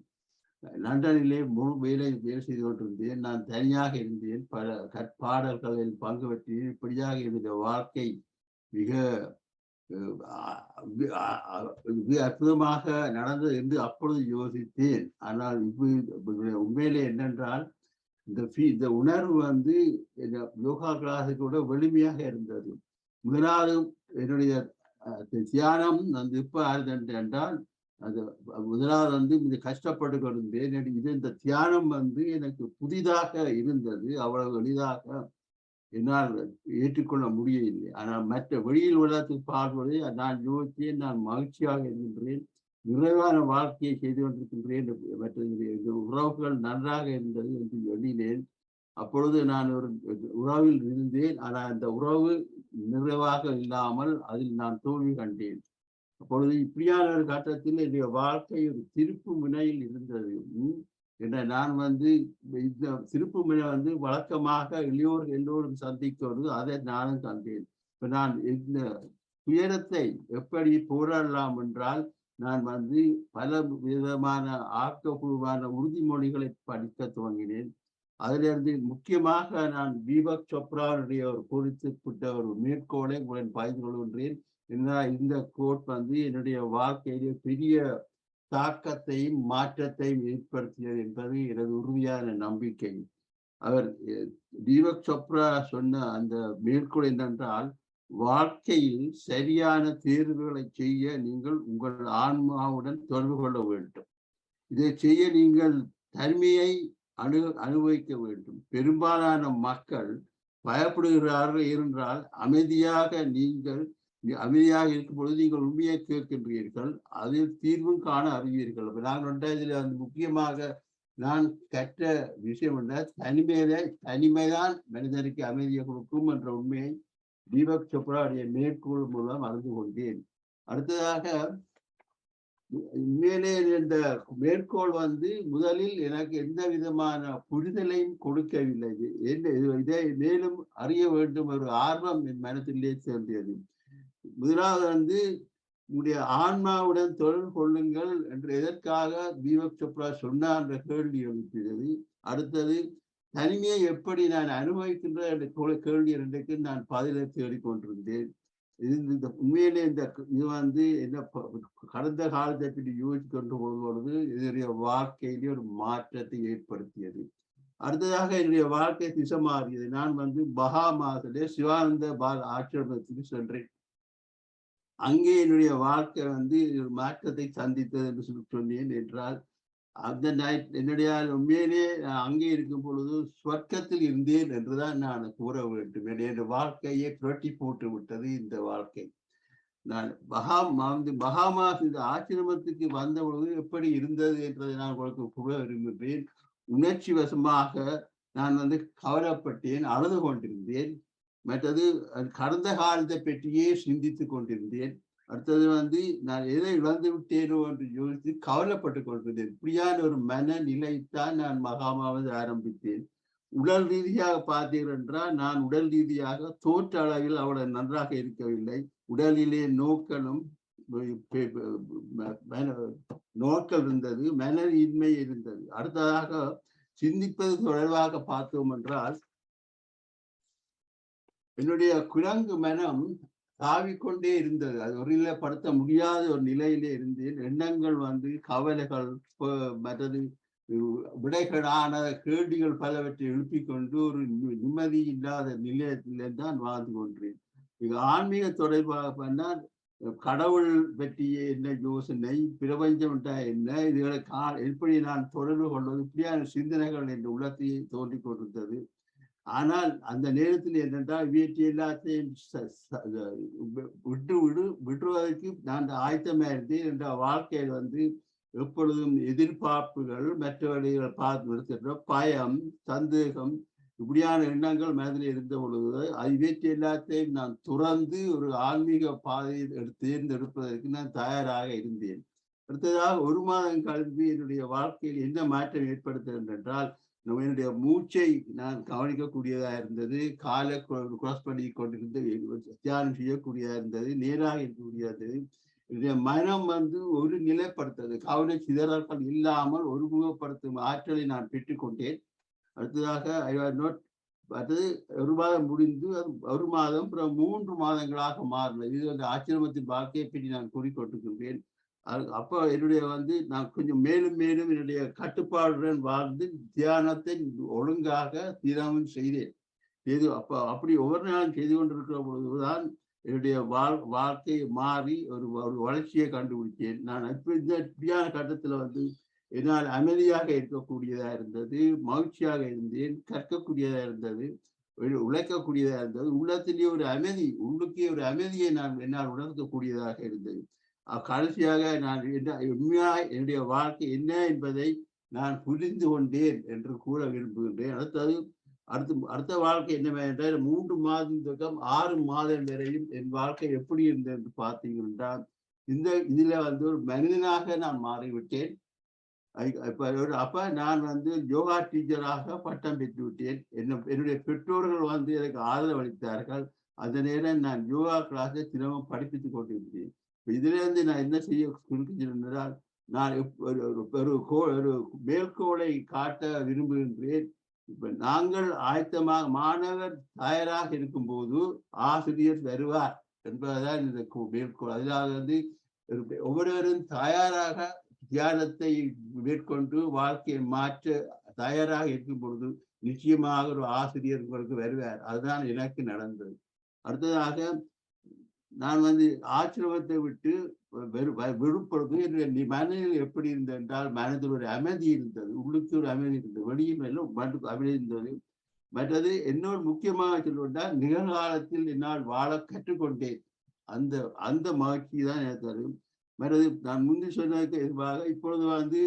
லண்டனிலே வேலை செய்து கொண்டிருந்தேன். நான் தனியாக இருந்தேன். பல கற்பாடல்களில் பங்கு பெற்றேன். இப்படியாக என்னுடைய வாழ்க்கை மிக அற்புதமாக நடந்தது என்று அப்பொழுது யோசித்தேன். ஆனால் உண்மையிலே என்னென்றால் இந்த உணர்வு யோகா கிளாஸுக்கு கூட வலிமையாக இருந்தது. முதலாவது என்னுடைய தியானம் எப்ப ஆறுது என்றால், அது முதலாவது இது கஷ்டப்பட்டு கொண்டிருந்தேன். இந்த தியானம் எனக்கு புதிதாக இருந்தது. அவ்வளவு எளிதாக என்னால் ஏற்றுக்கொள்ள முடியவில்லை. ஆனால் மற்ற வெளியில் உலகத்துக்கு பார்ப்பதை நான் யோசித்தேன். நான் மகிழ்ச்சியாக இருக்கின்றேன், நிறைவான வாழ்க்கையை செய்து கொண்டிருக்கின்றேன், மற்ற உறவுகள் நன்றாக இருந்தது என்று எண்ணினேன். அப்பொழுது நான் ஒரு உறவில் இருந்தேன். ஆனால் அந்த உறவு நிறைவாக இல்லாமல் அதில் நான் தோல்வி கண்டேன். அப்பொழுது இப்படியான ஒரு கட்டத்தில் என்னுடைய வாழ்க்கை ஒரு திருப்பு முனையில் இருந்தது. நான் இந்த திருப்பு முனை வழக்கமாக எல்லோரும் சந்திக்கிறது, அதை நானும் சந்தேன். இப்ப நான் இந்த துயரத்தை எப்படி போராடலாம் என்றால், நான் பல விதமான ஆக்கப்பூர்வமான உறுதிமொழிகளை படிக்க துவங்கினேன். அதிலிருந்து முக்கியமாக நான் தீபக் சோப்ராவுடைய ஒரு குறிப்பிட்ட ஒரு மேற்கோளை உடன் பகிர்ந்து கொள்கின்றேன். இந்த கோட் என்னுடைய வாழ்க்கையிலே பெரிய தாக்கத்தையும் மாற்றத்தையும் ஏற்படுத்தியது என்பது எனது உறுதியான நம்பிக்கை. அவர் தீபக் சோப்ரா சொன்ன அந்த மேற்கோள் என்னென்றால், வாழ்க்கையில் சரியான தேர்வுகளை செய்ய நீங்கள் உங்கள் ஆன்மாவுடன் தொடர்பு கொள்ள வேண்டும். இதை செய்ய நீங்கள் தனிமையை அனுபவிக்க வேண்டும். பெரும்பாலான மக்கள் பயப்படுகிறார்கள் என்றால் அமைதியாக இருக்கும் பொழுது நீங்கள் உண்மையை கேட்கின்றீர்கள், அதில் தீர்வும் காண அறிவீர்கள். நாங்கள் இதில் முக்கியமாக நான் கற்ற விஷயம் என்ன, தனிமைதான் மனிதனுக்கு அமைதியை கொடுக்கும் என்ற உண்மையை தீபக் சோப்ராவுடைய மேற்கோள் மூலம் அறிந்து கொண்டேன். அடுத்ததாக உண்மையிலே இந்த மேற்கோள் முதலில் எனக்கு எந்த விதமான புரிதலையும் கொடுக்கவில்லை. இதை மேலும் அறிய வேண்டும் ஒரு ஆர்வம் என் மனத்திலே சேர்ந்தது. முதலாவது உங்களுடைய ஆன்மாவுடன் தொடர்பு கொள்ளுங்கள் என்று எதற்காக தீபக் சோப்ரா சொன்னார் என்ற கேள்வி எழுப்பியது. அடுத்தது தனிமையை எப்படி நான் அனுபவிக்கின்ற என்ற கேள்வி இரண்டுக்கு நான் பதிலை தேடிக்கொண்டிருந்தேன். இந்த உண்மையிலே இது என்ன கடந்த காலத்தை பற்றி யோசித்து கொண்டு பொழுது என்னுடைய வாழ்க்கையிலே ஒரு மாற்றத்தை ஏற்படுத்தியது. அடுத்ததாக என்னுடைய வாழ்க்கை திசை மாறியது. நான் பஹாமாஸிலே சிவானந்த பால் ஆசிரமத்துக்கு சென்றேன். அங்கே என்னுடைய வாழ்க்கை ஒரு மாற்றத்தை சந்தித்தது என்று சொன்னேன் என்றால், அந்த என்னுடைய உண்மையிலே அங்கே இருக்கும் பொழுது சொர்க்கத்தில் இருந்தேன் என்றுதான் நான் கூற வேண்டும். என்னுடைய வாழ்க்கையை புரட்டி போட்டு விட்டது இந்த வாழ்க்கை. நான் பஹாமாஸ் இந்த ஆசிரமத்துக்கு வந்த பொழுது எப்படி இருந்தது என்றதை நான் உங்களுக்கு கூற விரும்புகிறேன். உணர்ச்சி வசமாக நான் கவலைப்பட்டேன், அழுது கொண்டிருந்தேன். மற்றது கடந்த காலத்தை பற்றியே சிந்தித்துக் கொண்டிருந்தேன். அடுத்தது நான் எதை இழந்து விட்டேனோ என்று யோசித்து கவலைப்பட்டு கொண்டிருந்தேன். இப்படியான ஒரு மனநிலைத்தான் நான் மகாமாவது ஆரம்பித்தேன். உடல் ரீதியாக பார்த்தீர்கள் என்றால் நான் உடல் ரீதியாக தோற்ற அளவில் அவ்வளவு நன்றாக இருக்கவில்லை. உடலிலே நோக்கள் இருந்தது, மனதின்மை இருந்தது. அடுத்ததாக சிந்திப்பது தொடர்பாக பார்த்தோம் என்றால் என்னுடைய குரங்கு மனம் தாவிக்கொண்டே இருந்தது. அது ஒரு நிலைப்படுத்த முடியாத ஒரு நிலையிலே இருந்தேன். எண்ணங்கள் கவலைகள், மற்றது விடைகளான கேள்விகள் பலவற்றை எழுப்பிக் கொண்டு ஒரு நிம்மதி இல்லாத நிலையத்திலே தான் வாழ்ந்து கொண்டேன். இது ஆன்மீக தொடர்பாக பண்ணால் கடவுள் பற்றிய என்ன யோசனை, பிரபஞ்சம் என்ன, இதுகளை எப்படி நான் தொடர்பு கொள்வது, இப்படியான சிந்தனைகள் என்ற உள்ளத்தையே தோன்றிக் கொண்டிருந்தது. ஆனால் அந்த நேரத்தில் என்னென்றால் வீட்டு எல்லாத்தையும் விட்டுவதற்கு நான் ஆயத்தமாக இருந்தேன். என்ற வாழ்க்கையில் எப்பொழுதும் எதிர்பார்ப்புகள், மற்றவர்கள் பார்த்து இருக்கின்ற பயம், சந்தேகம், இப்படியான எண்ணங்கள் மனதில் இருந்த பொழுது வீட்டு எல்லாத்தையும் நான் துறந்து ஒரு ஆன்மீக பாதையை தேர்ந்தெடுப்பதற்கு நான் தயாராக இருந்தேன். அடுத்ததாக ஒரு மாதம் கழிந்து என்னுடைய வாழ்க்கையில் என்ன மாற்றம் ஏற்படுத்துகிறது என்றால், என்னுடைய மூச்சை நான் கவனிக்கக்கூடியதா இருந்தது, காலை கிராஸ் பண்ணி கொண்டிருந்து தியானம் செய்யக்கூடியதா இருந்தது, நேராக இருக்கக்கூடியதா இருந்தது. என்னுடைய மனம் ஒரு நிலைப்படுத்தது, கவலை சிதறல்கள் இல்லாமல் ஒருமுகப்படுத்தும் ஆற்றலை நான் பெற்றுக்கொண்டேன். அடுத்ததாக அது ஒரு மாதம் முடிந்து ஒரு மாதம் அப்புறம் 3 மாதங்களாக மாறினது. இது ஆசிரமத்தின் வாழ்க்கையை பற்றி நான் கூறிக்கொண்டிருக்கின்றேன். அப்போ என்னுடைய நான் கொஞ்சம் மேலும் மேலும் என்னுடைய கட்டுப்பாடுடன் வாழ்ந்து தியானத்தை ஒழுங்காக தினமும் செய்தேன். அப்படி ஒவ்வொரு நாளும் செய்து கொண்டிருக்கிற பொழுதுதான் என்னுடைய வாழ்க்கை மாறி ஒரு வளர்ச்சியை கண்டுபிடித்தேன். நான் இப்படியான கட்டத்துல என்னால் அமைதியாக இருக்கக்கூடியதா இருந்தது, மகிழ்ச்சியாக இருந்தேன், கற்கக்கூடியதா இருந்தது, உழைக்கக்கூடியதா இருந்தது. உள்ளத்திலேயே ஒரு அமைதி, உள்ளுக்கே ஒரு அமைதியை என்னால் உணர்த்தக்கூடியதாக இருந்தது. கடைசியாக நான் உண்மையாக என்னுடைய வாழ்க்கை என்ன என்பதை நான் புரிந்து கொண்டேன் என்று கூற விரும்புகின்றேன். அடுத்த வாழ்க்கை என்னவென்றால் 3 மாதம் தொடக்கம் 6 மாதம் வரையும் என் வாழ்க்கை எப்படி இருந்தது என்று பார்த்தீங்கன்னா, இதுல ஒரு மனிதனாக நான் மாறிவிட்டேன். அப்ப நான் யோகா டீச்சராக பட்டம் பெற்று விட்டேன். என்னுடைய பெற்றோர்கள் எனக்கு ஆதரவு அளித்தார்கள். அந்த நேரம் நான் யோகா கிளாஸை தினமும் படிப்பித்துக் கொண்டிருந்தேன். இதுல நான் என்ன செய்ய குறிப்பிட்டிருந்தால், நான் ஒரு மேற்கோளை காட்ட விரும்புகின்றேன். இப்ப நாங்கள் ஆயத்தமாக மாணவர் தயாராக இருக்கும் போது ஆசிரியர் வருவார் என்பதுதான் இந்த மேற்கோள். அதனால ஒவ்வொருவரும் தயாராக தியானத்தை மேற்கொண்டு வாழ்க்கையை மாற்ற தயாராக இருக்கும் பொழுது நிச்சயமாக ஒரு ஆசிரியர் உங்களுக்கு வருவார். அதுதான் எனக்கு நடந்தது. அடுத்ததாக நான் வந்து ஆசிரமத்தை விட்டு விடுப்பொழுது என்னுடைய மனதில் எப்படி இருந்தது என்றால் மனதில் ஒரு அமைதி இருந்தது, உள்ளுக்கு ஒரு அமைதி இருந்தது, வெளியில் எல்லாம் அமைதி இருந்தது. மற்றது இன்னொரு முக்கியமாக சொல்லுவதால் நிகழ்காலத்தில் என்னால் வாழ கற்றுக்கொண்டேன். அந்த அந்த மகிழ்ச்சி தான் எனக்கு தரும். மற்றது நான் முந்தி சொன்னதுக்கு எதிர்பாக இப்பொழுது வந்து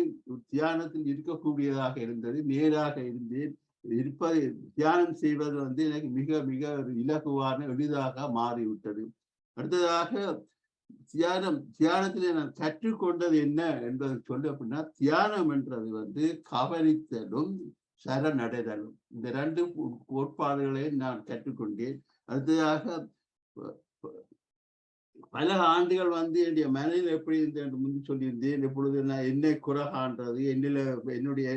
தியானத்தில் இருக்கக்கூடியதாக இருந்தது, நேராக இருந்தேன். இருப்பது தியானம் செய்வது வந்து எனக்கு மிக மிக ஒரு இலகுவான எளிதாக மாறிவிட்டது. அடுத்ததாக தியானத்திலே நான் கற்றுக்கொண்டது என்ன என்பதை சொல்ல அப்படின்னா, தியானம் என்றது வந்து கவனித்தலும் சரணடைதலும், இந்த ரெண்டு கோட்பாடுகளையும் நான் கற்றுக்கொண்டேன். அடுத்ததாக பல ஆண்டுகள் வந்து என்னுடைய மனதில் எப்படி இருந்தது என்று முன்பு சொல்லியிருந்தேன். எப்பொழுது நான் என்னை குறகான்றது, என்னுடைய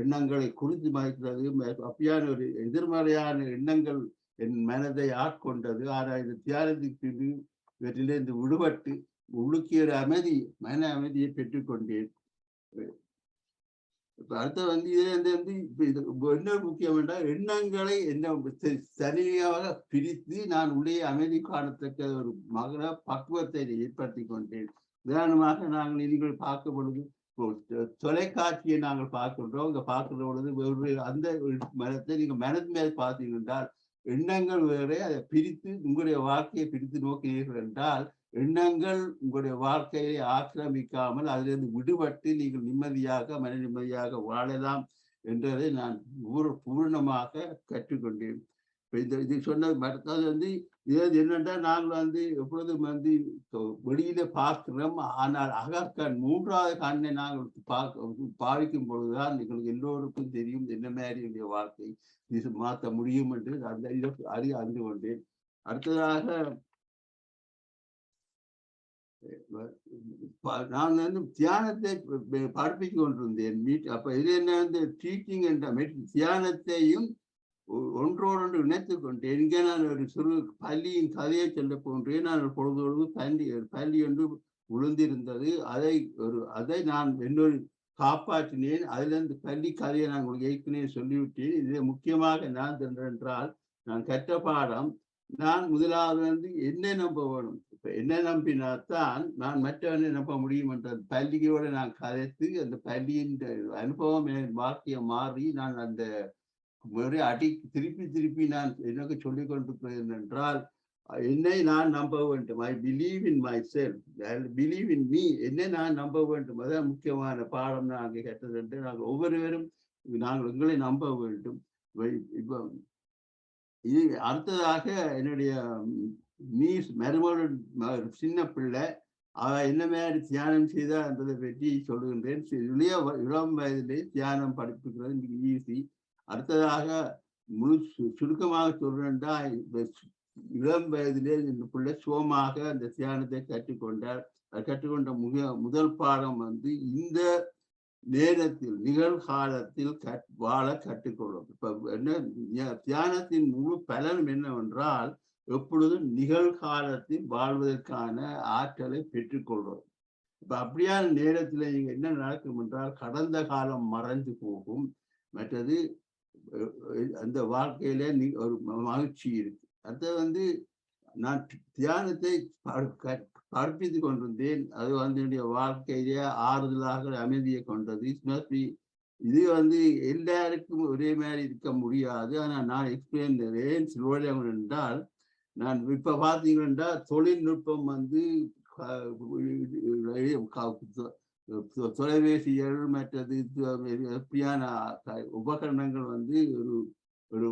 எண்ணங்களை குறித்து மறைக்கிறது, அப்படியான ஒரு எதிர்மறையான எண்ணங்கள் என் மனதை ஆட்கொண்டது. ஆனால் இந்த தியானத்துக்கு இவற்றிலிருந்து விடுபட்டு உள்ளுக்கிய ஒரு அமைதி, மன அமைதியை பெற்றுக்கொண்டேன். அடுத்த வந்து இதுல வந்து என்ன முக்கியம் என்றால், எண்ணங்களை என்ன தனியாக பிரித்து நான் உள்ளே அமைதி காணத்தக்க ஒரு மகன பக்குவத்தை ஏற்படுத்தி கொண்டேன். உதாரணமாக நீங்கள் பார்க்கும் பொழுது தொலைக்காட்சியை நாங்கள் பார்க்கின்றோம். இங்க பார்க்கின்ற பொழுது அந்த மனத்தை நீங்க மனது மேல் பார்த்தீங்க என்றால் எண்ணங்கள் வேற, அதை பிரித்து உங்களுடைய வாழ்க்கையை பிரித்து நோக்கினீர்கள் என்றால் எண்ணங்கள் உங்களுடைய வாழ்க்கையை ஆக்கிரமிக்காமல் அதிலிருந்து விடுபட்டு நீங்கள் நிம்மதியாக மன நிம்மதியாக வாழலாம் என்றதை நான் பூர்ணமாக கற்றுக்கொண்டேன். இது சொன்னது வந்து இது என்னென்றால், நாங்கள் வந்து எப்பொழுதும் வந்து வெளியில பார்க்கிறோம், ஆனால் அகக்கண் மூன்றாவது கண்ணை நாங்கள் பாவிக்கும் பொழுதுதான் எங்களுக்கு எல்லோருக்கும் தெரியும் என்ன மாதிரி வாழ்க்கை இது மாற்ற முடியும் என்று அறிந்து கொண்டேன். அடுத்ததாக நான் வந்து தியானத்தை படிப்பிக்க கொண்டிருந்தேன். அப்ப இது என்ன வந்து டீச்சிங் என்ற தியானத்தையும் ஒன்றோடு இணைத்துக் கொண்டேன். எங்கே நான் ஒரு சிறு பள்ளியின் கதையை சொல்ல போன்றேன். நான் பொழுது பள்ளி ஒன்று விழுந்திருந்தது. அதை நான் என்னொரு காப்பாற்றினேன். அதிலிருந்து பள்ளி கதையை நான் உங்களுக்கு ஏற்கனவே சொல்லிவிட்டேன். இது முக்கியமாக நான் என்றால், நான் கற்ற பாடம், நான் முதலாவது வந்து என்ன நம்ப வேணும். இப்ப என்ன நம்பினால்தான் நான் மற்றவனை நம்ப முடியும் என்ற பள்ளியோட நான் கதைத்து அந்த பள்ளியின் அனுபவம் என் வாழ்க்கையை மாறி நான் அந்த திருப்பி நான் எனக்கு சொல்லிக் கொண்டிருக்கிறேன் என்றால், என்னை நான் நம்ப வேண்டும். I believe in my self, I believe in me. என்னை நான் நம்ப வேண்டும். அதான் முக்கியமான பாடம் நாங்கள் கற்றது என்று நாங்கள் ஒவ்வொருவரும் நாங்கள் எங்களை நம்ப வேண்டும். இப்போ இது அடுத்ததாக என்னுடைய மருமகள் சின்ன பிள்ளை, அவ என்ன மாதிரி தியானம் செய்தா என்பதை பற்றி சொல்லுகின்றேன். இளம் வயதிலே தியானம் படிப்புகிறது ஈஸி. அடுத்ததாக சுருக்கமாக சொல்றேன்டா, இளம் வயதிலே இந்த பிள்ளை சுகமாக அந்த தியானத்தை கற்றுக்கொண்டார். கற்றுக்கொண்ட முதல் பாடம் வந்து இந்த நேரத்தில் நிகழ்காலத்தில் வாழ கற்றுக்கொள்ளும். இப்ப என்ன தியானத்தின் முழு பலனும் என்னவென்றால், எப்பொழுதும் நிகழ்காலத்தில் வாழ்வதற்கான ஆற்றலை பெற்றுக்கொள்றோம். இப்ப அப்படியான நேரத்துல நீங்க என்ன நடக்கும் என்றால், கடந்த காலம் மறைந்து போகும். மற்றது அந்த வாழ்க்கையில ஒரு மகிழ்ச்சி இருக்கு. அதை வந்து நான் தியானத்தை கற்பித்துக் கொண்டிருந்தேன். அது வந்து என்னுடைய வாழ்க்கையிலே ஆறுதலாக அமைதியை கொண்டது. இது வந்து எல்லாருக்கும் ஒரே மாதிரி இருக்க முடியாது. ஆனால் நான் எக்ஸ்பிளைன் என்றால், நான் இப்ப பார்த்தீங்கன்னா தொழில்நுட்பம் வந்து தொலைபேசிகள் மற்றது எப்படியான உபகரணங்கள் வந்து ஒரு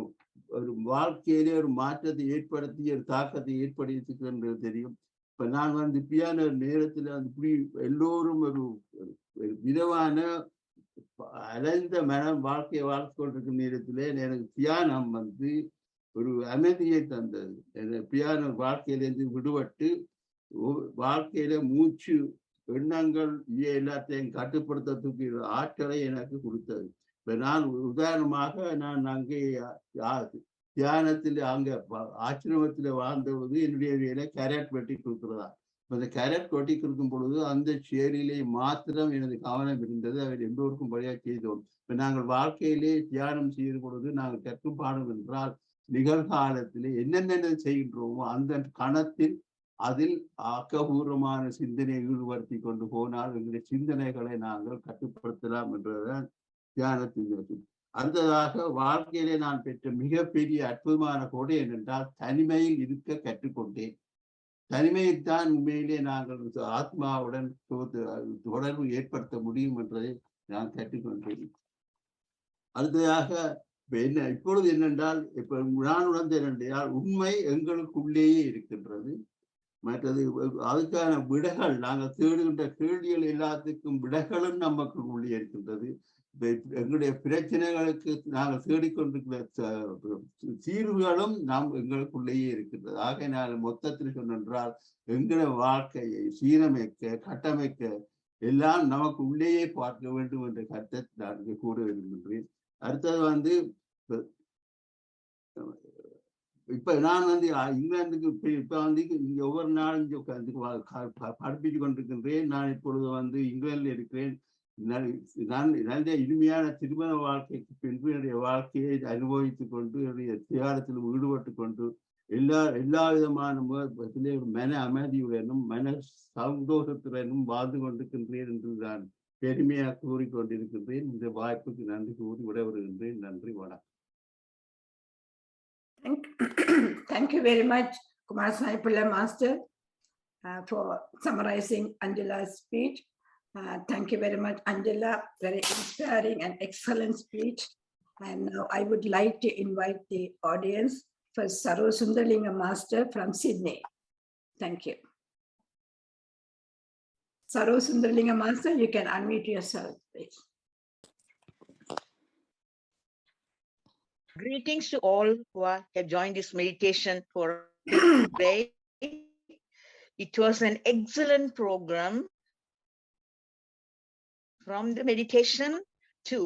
ஒரு வாழ்க்கையிலே ஒரு மாற்றத்தை ஏற்படுத்தி ஒரு தாக்கத்தை ஏற்படுத்திக்கிறது தெரியும். இப்ப நான் வந்து இப்படியான நேரத்துல வந்து இப்படி எல்லோரும் ஒரு விதமான அலைந்த மனம் வாழ்க்கையை வாழ்க்கை கொண்டிருக்கும் நேரத்திலே எனக்கு தியானம் வந்து ஒரு அமைதியை தந்தது. பியான வாழ்க்கையிலிருந்து விடுபட்டு வாழ்க்கையில மூச்சு எண்ணங்கள் எல்லாத்தையும் கட்டுப்படுத்துறதுக்கு ஆற்றலை எனக்கு கொடுத்தது. இப்ப நான் உதாரணமாக நான் அங்கே தியானத்தில் அங்க ஆசிரமத்தில் வாழ்ந்தபோது என்னுடைய வேலை கேரட் வெட்டி கொடுக்கிறதா. அந்த கேரட் வெட்டி கொடுக்கும் பொழுது அந்த சேரிலே மாத்திரம் எனது கவனம் இருந்தது. அவர் எல்லோருக்கும் வழியா செய்தோம். இப்ப நாங்கள் வாழ்க்கையிலே தியானம் செய்யும் பொழுது நாங்கள் கற்கும் பாடம் என்றால், நிகழ்காலத்திலே என்னென்ன செய்கின்றோமோ அந்த கணத்தில் அதில் ஆக்கபூர்வமான சிந்தனையை ஈடுபடுத்தி கொண்டு போனால் எங்களுடைய சிந்தனைகளை நாங்கள் கட்டுப்படுத்தலாம் என்றதுதான் தியானத்தின் நோக்கம். அடுத்ததாக வாழ்க்கையிலே நான் பெற்ற மிகப்பெரிய அற்புதமான கொடை என்னென்றால் தனிமையில் இருக்க கற்றுக்கொண்டேன். தனிமையில் தான் உண்மையிலே நாங்கள் ஆத்மாவுடன் தொடர்பு ஏற்படுத்த முடியும் என்பதை நான் கற்றுக்கொண்டேன். அடுத்ததாக இப்பொழுது என்னென்றால் இப்ப நான் உணர்ந்தேன் என்றால் உண்மை எங்களுக்குள்ளேயே இருக்கின்றது. மற்றது அதுக்கான விடைகள் நாங்கள் தேடுகின்ற கேள்விகள் எல்லாத்துக்கும் விடைகளும் நமக்கு உள்ளே இருக்கின்றது. எங்களுடைய பிரச்சனைகளுக்கு நாங்கள் தேடிக்கொண்டிருக்கிற தீர்வுகளும் எங்களுக்குள்ளேயே இருக்கின்றது. ஆக நான் மொத்தத்தில் சொன்னால் எங்களுடைய வாழ்க்கையை சீரமைக்க கட்டமைக்க எல்லாம் நமக்கு உள்ளேயே பார்க்க வேண்டும் என்ற கருத்தை நான் கூற விரும்புகின்றேன். அடுத்தது இப்ப நான் இங்கிலாந்துக்கு இப்ப இங்க ஒவ்வொரு நாளும் படிப்பிச்சு கொண்டிருக்கின்றேன். நான் இப்பொழுது இங்கிலாந்துல இருக்கிறேன். நான் நல்ல இனிமையான திருமண வாழ்க்கைக்கு பின்பு என்னுடைய வாழ்க்கையை அனுபவித்துக் கொண்டு என்னுடைய தியாகத்தில் ஈடுபட்டு கொண்டு எல்லா விதமான மன அமைதியுடனும் மன சந்தோஷத்துடனும் வாழ்ந்து கொண்டிருக்கின்றேன் என்று நான் பெருமையாக கூறிக்கொண்டிருக்கின்றேன். இந்த வாய்ப்புக்கு நன்றி கூறி விடைபெறுகின்றேன். நன்றி, வணக்கம். Thank you very much, Kumaraswamy Pillai Master, for summarizing Angela's speech. Thank you very much, Angela. Very inspiring and excellent speech. And now I would like to invite the audience for Saru Sundarlinga Master from Sydney. Thank you. Saru Sundarlinga Master, you can unmute yourself, please. Greetings to all who have joined this meditation for today. It was an excellent program. From the meditation to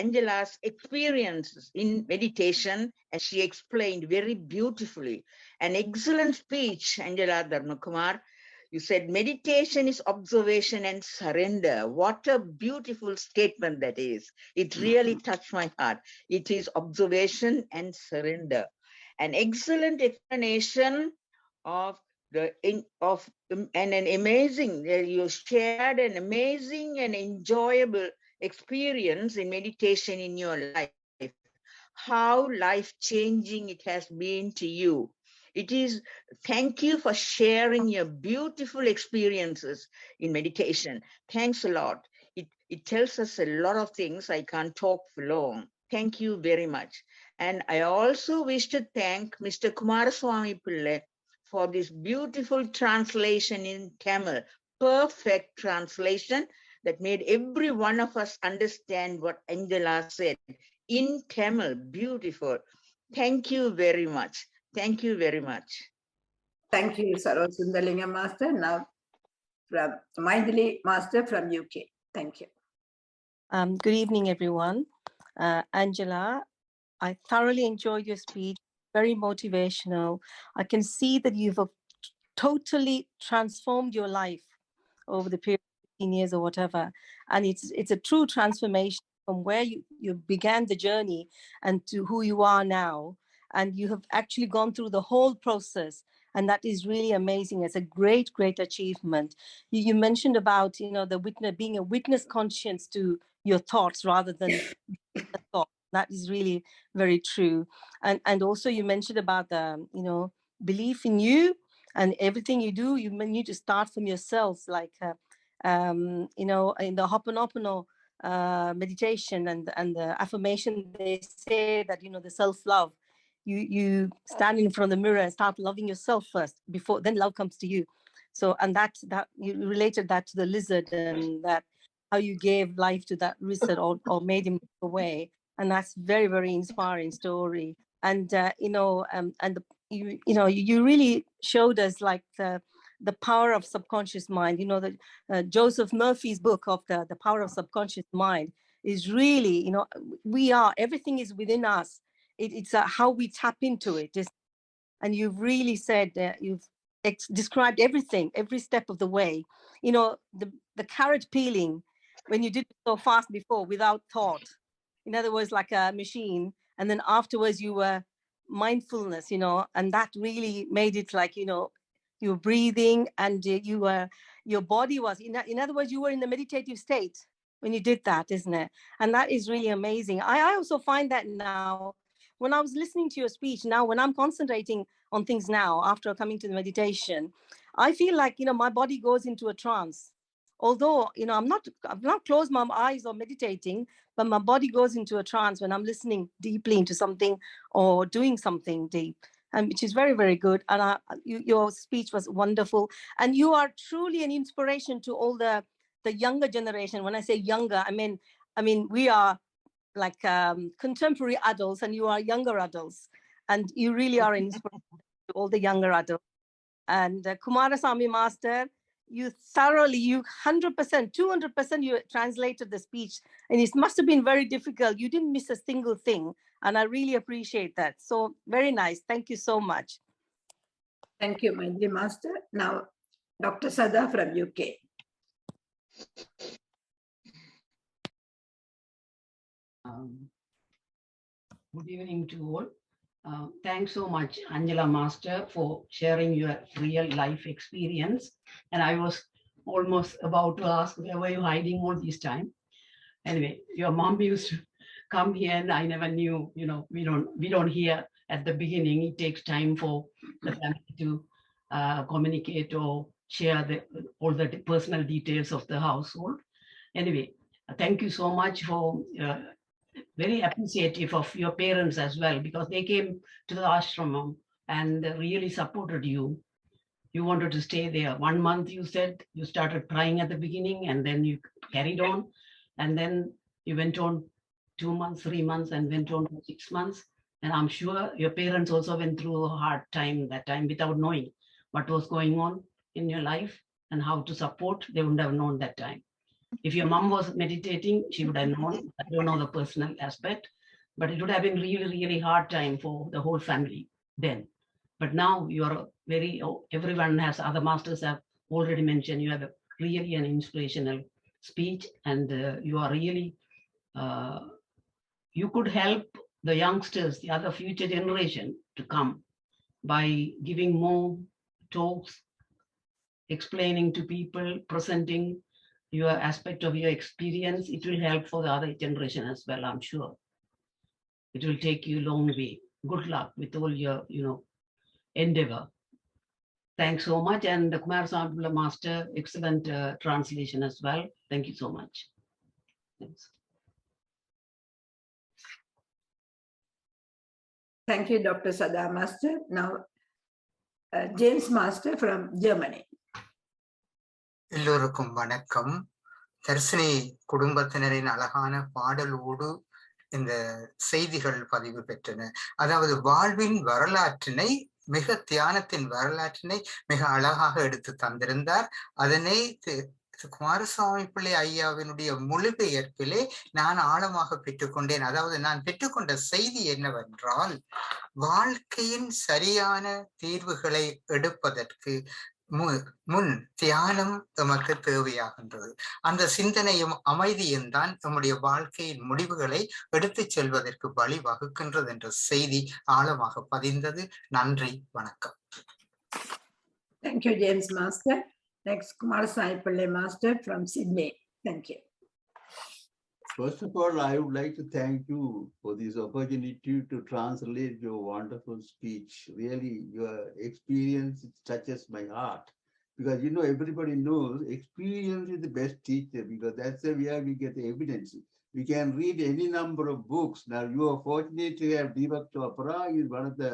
Angela's experiences in meditation, and she explained very beautifully. An excellent speech, Angela Dharmakumar. You said meditation is observation and surrender. What a beautiful statement that is. It really touched my heart. It is observation and surrender. An excellent explanation of an amazing, you shared an amazing and enjoyable experience in meditation in your life. How life-changing it has been to you. Thank you for sharing your beautiful experiences in meditation. Thanks a lot. It tells us a lot of things. I can't talk for long. Thank you very much. And I also wish to thank Mr. Kumaraswamy Pillai for this beautiful translation in Tamil. Perfect translation that made every one of us understand what Angela said in Tamil. Beautiful. Thank you very much. Thank you very much. Thank you, Saru Sundarlinga Master. Now, from Maithili Master from UK. Thank you. Good evening, everyone. Angela, I thoroughly enjoyed your speech. Very motivational. I can see that you've totally transformed your life over the period of 15 years or whatever. And it's a true transformation from where you began the journey and to who you are now. And you have actually gone through the whole process. And that is really amazing. It's a great, great achievement. You mentioned about, being a witness conscience to your thoughts rather than a thought. That is really very true. And also you mentioned about the, belief in you and everything you do, you need to start from yourself. Like, in the Ho'oponopono meditation and the affirmation, they say that, the self-love, you stand in front of the mirror and start loving yourself first before then love comes to you. So, and that you related that to the lizard and that how you gave life to that lizard or made him go away. And that's very, very inspiring story. And you really showed us like the power of subconscious mind. Joseph Murphy's book of the power of subconscious mind is really, everything is within us. It's how we tap into it. And you've really said you've described everything, every step of the way. The carrot peeling, when you did it so fast before without thought. In other words, like a machine. And then afterwards you were mindfulness, and that really made it like, you were breathing, and you were, your body was, in other words, you were in the meditative state when you did that, isn't it? And that is really amazing. I also find that now, when I was listening to your speech, now when I'm concentrating on things now, after coming to the meditation, I feel like, my body goes into a trance. Although, I've not closed my eyes or meditating, but my body goes into a trance when I'm listening deeply into something or doing something deep, and which is very, very good. And your speech was wonderful. And you are truly an inspiration to all the younger generation. When I say younger, I mean, we are like contemporary adults, and you are younger adults. And you really are an inspiration to all the younger adults. And Kumarasamy Master, you 100%, 200% you translated the speech, and it must have been very difficult. You didn't miss a single thing, and I really appreciate that. So very nice. Thank you so much. Thank you, Maitri Master. Now, Dr. Sada from UK. Good evening to all. Thanks so much, Angela Master, for sharing your real life experience. And I was almost about to ask, where were you hiding all this time? Anyway, your mom used to come here, and I never knew, we don't hear at the beginning. It takes time for the family to communicate or share all the personal details of the household. Anyway, thank you so much for very appreciative of your parents as well, because they came to the ashram and really supported you. You wanted to stay there 1 month, you said. You started crying at the beginning, and then you carried on, and then you went on 2 months, 3 months, and went on for 6 months. And I'm sure your parents also went through a hard time that time without knowing what was going on in your life and how to support. They wouldn't have known that time. If your mom was meditating, she would have known. I don't know the personal aspect, but it would have been really, really hard time for the whole family then. But now you are everyone has, other masters have already mentioned, you have really an inspirational speech, and you are really, you could help the youngsters, the other future generation to come by giving more talks, explaining to people, presenting your aspect of your experience. It will help for the other generation as well, I'm sure. It will take you a long way. Good luck with all your, endeavor. Thanks so much. And the Kumarasamy Master, excellent translation as well. Thank you so much. Thanks. Thank you, Dr. Sada Master. Now, James Master from Germany. எல்லோருக்கும் வணக்கம். தர்சினி குடும்பத்தினரின் அழகான பாடலோடு இந்த செய்திகள் பதிவு பெற்றன. அதாவது வாழ்வின் வரலாற்றினை, மிக தியானத்தின் வரலாற்றினை மிக அழகாக எடுத்து தந்திருந்தார். அதனை குமாரசாமி பிள்ளை ஐயாவினுடைய மொழிபெயர்ப்பிலே நான் ஆழமாக பெற்றுக்கொண்டேன். அதாவது நான் பெற்றுக்கொண்ட செய்தி என்னவென்றால், வாழ்க்கையின் சரியான தீர்வுகளை எடுப்பதற்கு முன் தியானம் நமக்கு தேவையாகின்றது. அந்த சிந்தனையும் அமைதியும் தான் நம்முடைய வாழ்க்கையின் முடிவுகளை எடுத்துச் செல்வதற்கு வழி வகுக்கின்றது என்ற செய்தி ஆழமாக பதிந்தது. நன்றி, வணக்கம். Thank you, James Master. Next, Kumarasamy Pillai Master from Sydney. Thank you. First of all, I would like to thank you for this opportunity to translate your wonderful speech. Really, your experience touches my heart. Because, everybody knows experience is the best teacher, because that's where we get the evidence. We can read any number of books. Now, you are fortunate to have Deepak Chopra. He is one of the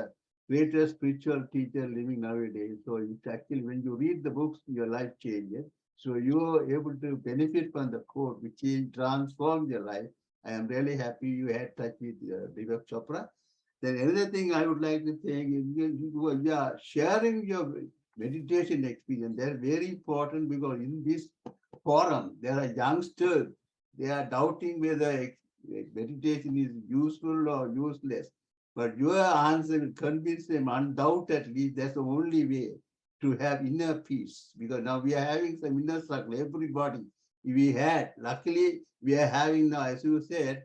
greatest spiritual teachers living nowadays. So it's actually, when you read the books, your life changes. So you are able to benefit from the quote, which transformed your life. I am really happy you had touch with Deepak Chopra. Then another thing I would like to say is you are sharing your meditation experience. That's very important, because in this forum, there are youngsters. They are doubting whether meditation is useful or useless. But your answer will convince them undoubtedly that's the only way to have inner peace, because now we are having some inner struggle, everybody. Luckily, we are having now, as you said,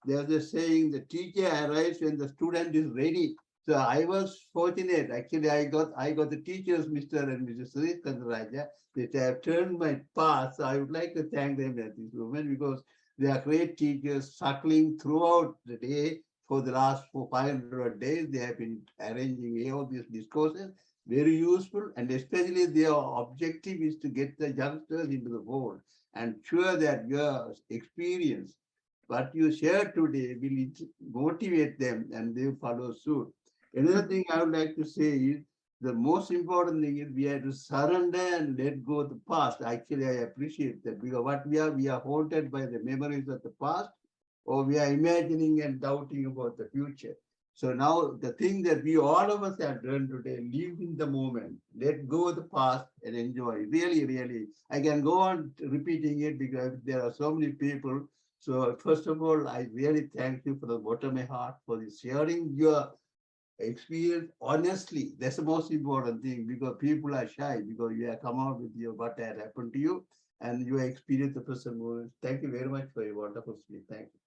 there's a saying, the teacher arrives when the student is ready. So I was fortunate. Actually, I got the teachers, Mr. and Mrs. Suresh Kandraja, that have turned my path. So I would like to thank them at this moment because they are great teachers, struggling throughout the day for the last 500 days. They have been arranging all these discourses, very useful, and especially their objective is to get the youngsters into the fold and sure that your experience, what you share today, will motivate them and they follow suit. Another thing I would like to say is the most important thing is we have to surrender and let go of the past. Actually, I appreciate that because what we are haunted by the memories of the past, or we are imagining and doubting about the future. So now the thing that we all of us have done today, live in the moment, let go of the past and enjoy. Really, really, I can go on repeating it because there are so many people. So first of all, I really thank you for the bottom of my heart for sharing your experience honestly. That's the most important thing because people are shy because you have come out with your what had happened to you and you experience the person moment. Thank you very much for your wonderful speech. Thank you.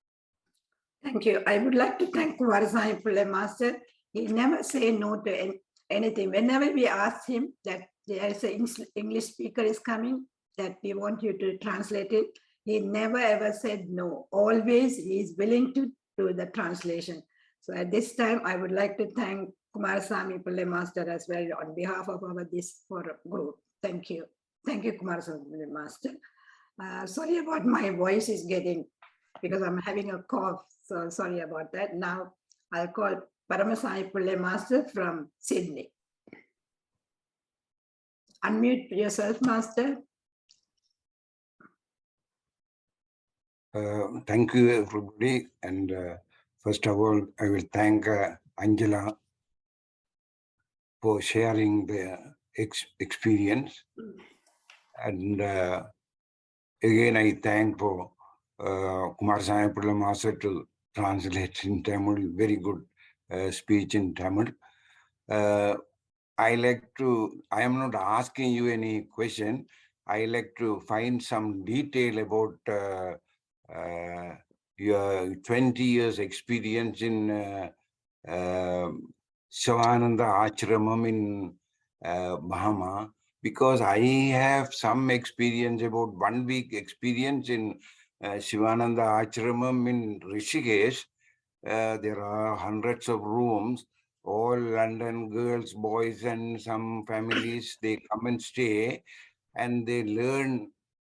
Thank you. I would like to thank Kumarasamy Pillai Master. He never say no to anything. Whenever we ask him that there is an English speaker is coming, that we want you to translate it, he never ever said no. Always he is willing to do the translation. So at this time, I would like to thank Kumarasamy Pillai Master as well on behalf of our this forum group. Thank you. Thank you, Kumarasamy Pillai Master. Sorry about my voice is getting, because I'm having a cough. So sorry about that. Now I'll call Paramasamy Pillai Master from Sydney. Unmute yourself, Master. Thank you, everybody. And first of all, I will thank Angela for sharing the experience. And again, I thank for Kumarasamy Pillai Master to translate in Tamil, very good speech in Tamil. I am not asking you any question. I like to find some detail about your 20 years experience in Shivananda Ashramam in Bahama, because I have some experience, about 1 week experience in Shivananda Ashramam in Rishikesh. There are hundreds of rooms, all London girls, boys, and some families, they come and stay and they learn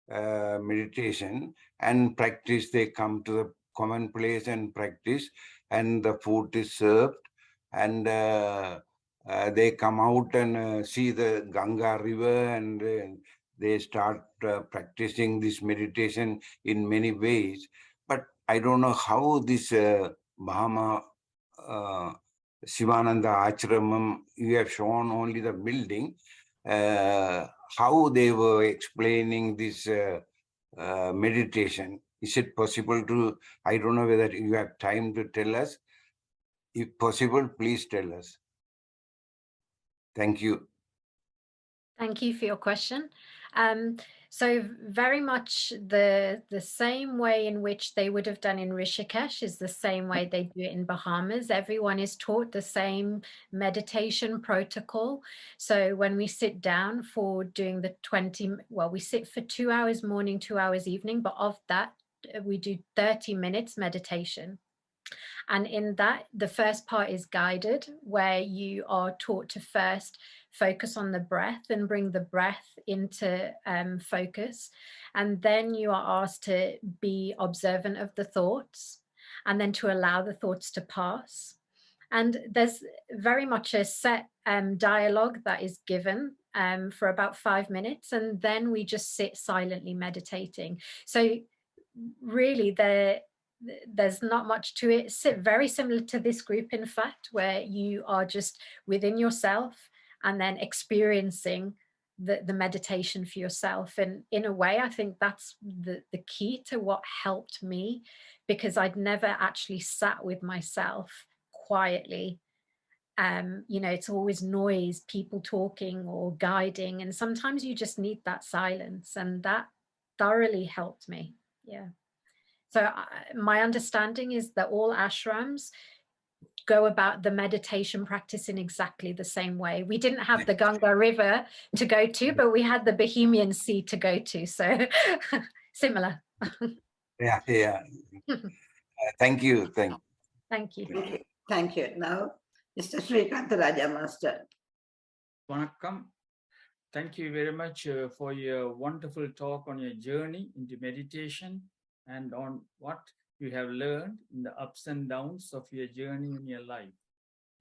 meditation and practice. They come to the common place and practice, and the food is served, and they come out and see the Ganga river, and they start practicing this meditation in many ways. But I don't know how this Bahama Shivananda Ashramam, you have shown only the building, how they were explaining this meditation. Is it possible to, I don't know whether you have time to tell us. If possible, please tell us. Thank you. Thank you for your question. So very much the same way in which they would have done in Rishikesh is the same way they do it in Bahamas. Everyone is taught the same meditation protocol. So when we sit down for doing the we sit for 2 hours morning, 2 hours evening, but of that we do 30 minutes meditation. And in that, the first part is guided, where you are taught to first focus on the breath and bring the breath into focus. And then you are asked to be observant of the thoughts and then to allow the thoughts to pass. And there's very much a set dialogue that is given for about 5 minutes. And then we just sit silently meditating. So really there's not much to it. It's very similar to this group, in fact, where you are just within yourself and then experiencing the meditation for yourself. And in a way, I think that's the key to what helped me, because I'd never actually sat with myself quietly. You know, it's always noise, people talking or guiding, and sometimes you just need that silence, and that thoroughly helped me. Yeah. So my understanding is that all ashrams go about the meditation practice in exactly the same way. We didn't have the Ganga River to go to, but we had the Bohemian Sea to go to. So similar. Yeah, yeah. Thank you. Thank you. Thank you. Thank you. Thank you. Now, Mr. Srikant Raja Master. Vanakkam. Thank you very much for your wonderful talk on your journey into meditation and on what you have learned in the ups and downs of your journey in your life.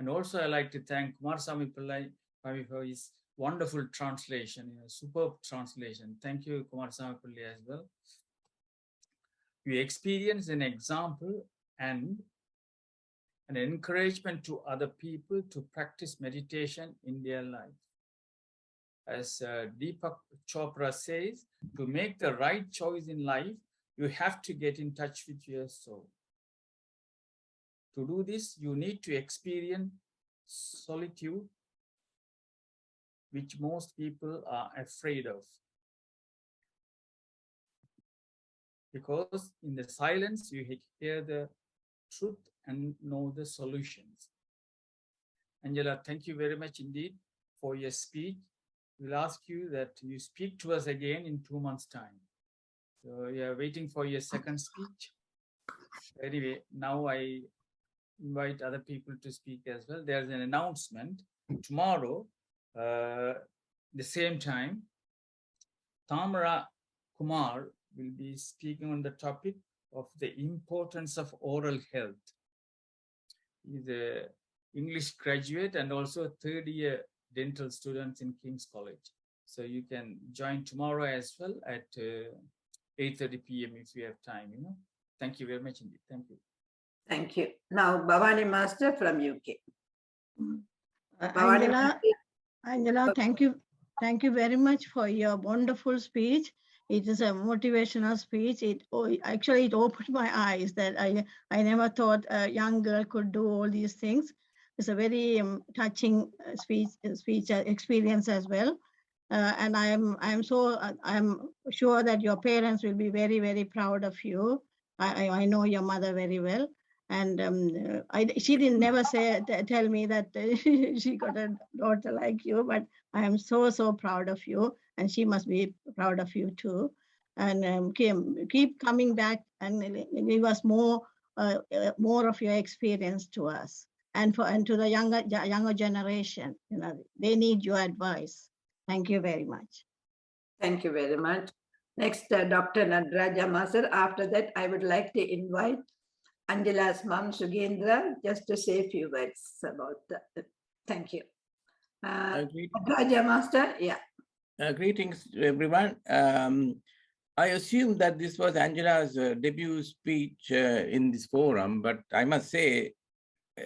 And also, I'd like to thank Kumarasamy Pillai for his wonderful translation, superb translation. Thank you, Kumarasamy Pillai, as well. You experience an example and an encouragement to other people to practice meditation in their life. As Deepak Chopra says, to make the right choice in life, you have to get in touch with your soul. To do this, you need to experience solitude, which most people are afraid of. Because in the silence, you hear the truth and know the solutions. Angela, thank you very much indeed for your speech. We'll ask you that you speak to us again in 2 months' time. So we are waiting for your second speech. Anyway, now I invite other people to speak as well. There's an announcement. Tomorrow, the same time, Tamara Kumar will be speaking on the topic of the importance of oral health. He's an English graduate and also a third-year dental student in King's College. So you can join tomorrow as well at 8:30 p.m. if you have time. Thank you very much indeed. Thank you. Thank you. Now, Bhavani Master from UK. Bhavani Angela, thank you. Thank you very much for your wonderful speech. It is a motivational speech. It opened my eyes that I never thought a young girl could do all these things. It's a very touching speech experience as well. And I'm sure that your parents will be very, very proud of you. I know your mother very well. And she didn't never tell me that she got a daughter like you, but I am so, so proud of you, and she must be proud of you too. And keep coming back and give us more of your experience to us, and to the younger generation. They need your advice. Thank you very much. Thank you very much. Next, Dr. Nataraja Master. After that, I would like to invite Angela's mom, Sugendra, just to say a few words about that. Thank you. Nataraja Master, yeah. Greetings to everyone. I assume that this was Angela's debut speech in this forum, but I must say,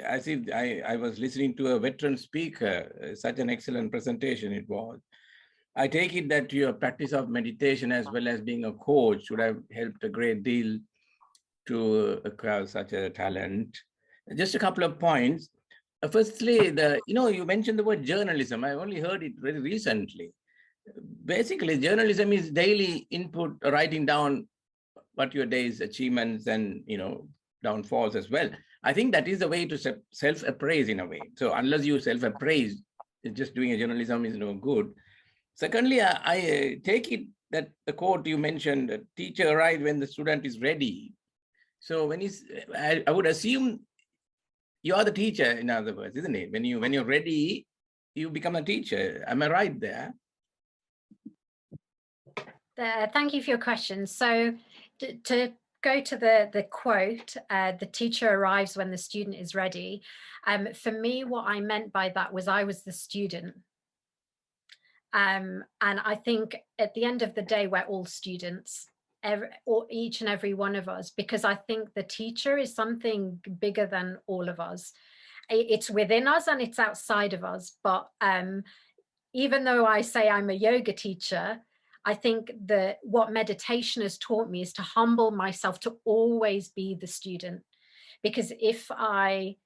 as if I was listening to a veteran speaker, such an excellent presentation it was. I take it that your practice of meditation as well as being a coach would have helped a great deal to acquire such a talent. Just a couple of points. Firstly, you mentioned the word journalism. I only heard it very recently. Basically, journalism is daily input, writing down what your day's achievements and downfalls as well. I think that is the way to self-appraise in a way. So unless you self-appraise, just doing a journalism is no good. Secondly, I take it that the quote you mentioned, the teacher arrives when the student is ready. So when I would assume you are the teacher, in other words, isn't it? When you're ready, you become a teacher. Am I right there? Thank you for your question. So to go to the quote, the teacher arrives when the student is ready. For me, what I meant by that was I was the student. And I think at the end of the day, we're all students, each and every one of us, because I think the teacher is something bigger than all of us. It's within us and it's outside of us. But even though I say I'm a yoga teacher, I think that what meditation has taught me is to humble myself, to always be the student. Because if I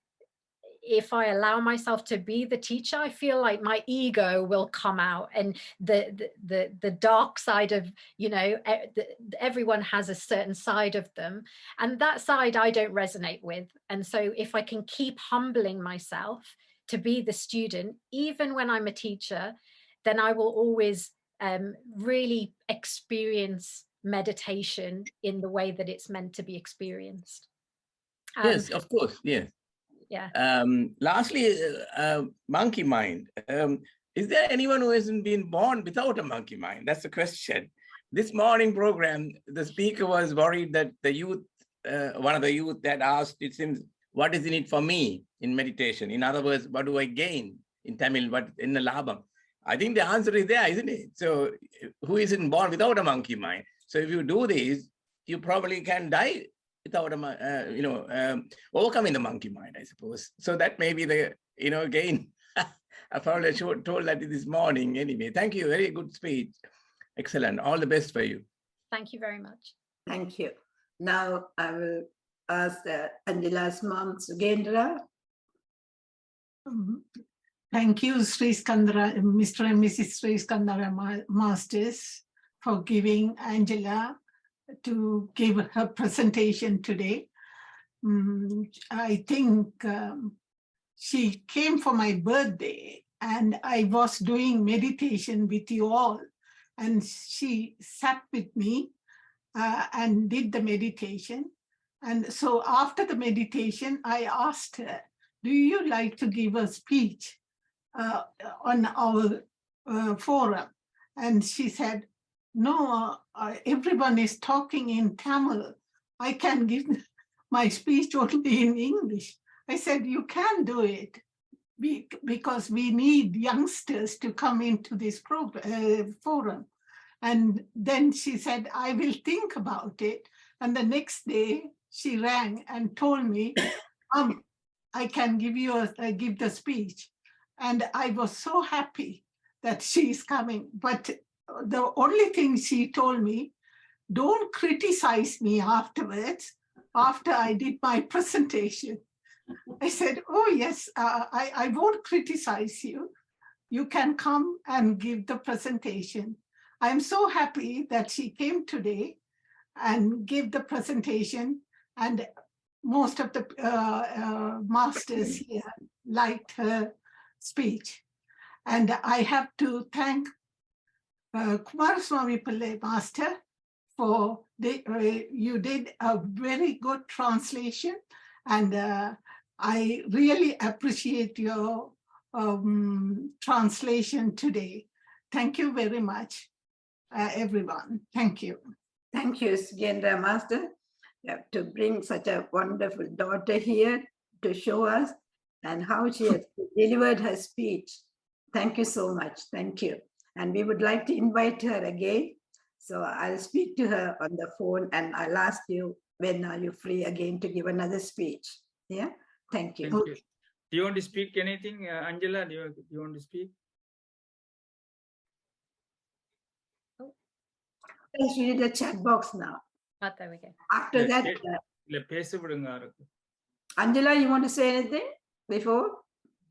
if I allow myself to be the teacher, I feel like my ego will come out, and the dark side of, you know, everyone has a certain side of them, and that side I don't resonate with. And so if I can keep humbling myself to be the student, even when I'm a teacher, then I will always really experience meditation in the way that it's meant to be experienced. Yes, of course, yes. Yeah. Lastly, monkey mind. Is there anyone who hasn't been born without a monkey mind? That's the question. This morning program, the speaker was worried that the youth, one of the youth that asked, it seems, what is in it for me in meditation? In other words, what do I gain in Tamil, what in the labam? I think the answer is there, isn't it? So who isn't born without a monkey mind? So if you do this, you probably can die without a, overcoming the monkey mind, I suppose. So that may be the, again, I probably told that this morning anyway. Thank you, very good speech. Excellent, all the best for you. Thank you very much. Thank you. Now I will ask Angela's mom, Sugendra. Thank you, Sri Skandara, Mr. and Mrs. Sri Skandara Masters, for giving Angela to give her presentation today. I think she came for my birthday and I was doing meditation with you all, and she sat with me and did the meditation. And so after the meditation, I asked her, do you like to give a speech on our forum? And she said, no, everyone is talking in Tamil. I can give my speech only in English. I said, you can do it because we need youngsters to come into this forum. And then she said, I will think about it. And the next day she rang and told me, I can give you give the speech. And I was so happy that she's coming. But the only thing she told me, don't criticize me afterwards, after I did my presentation. I said, oh yes, I won't criticize you. You can come and give the presentation. I'm so happy that she came today and gave the presentation, and most of the masters here liked her speech. And I have to thank Kumaraswamy Pillai Master for you did a very good translation, and I really appreciate your translation today. Thank you very much, everyone. Thank you. Thank you, Sugendra Master, to bring such a wonderful daughter here to show us and how she has delivered her speech. Thank you so much. Thank you. And we would like to invite her again. So I'll speak to her on the phone and I'll ask you, when are you free again to give another speech? Yeah, thank you. Thank you. Do you want to speak anything, Angela? Do you want to speak? Let's read the chat box now. Oh, there we go. After that, Angela, you want to say anything before?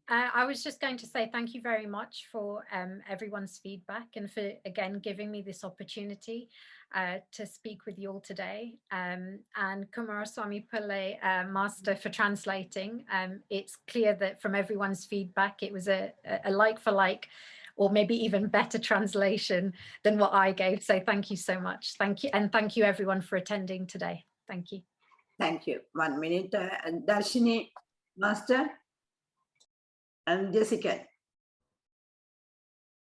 I was just going to say thank you very much for everyone's feedback and for, again, giving me this opportunity to speak with you all today. And Kumaraswamy Pillai, Master, for translating. It's clear that from everyone's feedback, it was a like for like, or maybe even better translation than what I gave. So thank you so much. Thank you. And thank you everyone for attending today. Thank you. Thank you. 1 minute. Darshini, Master. And Jessica.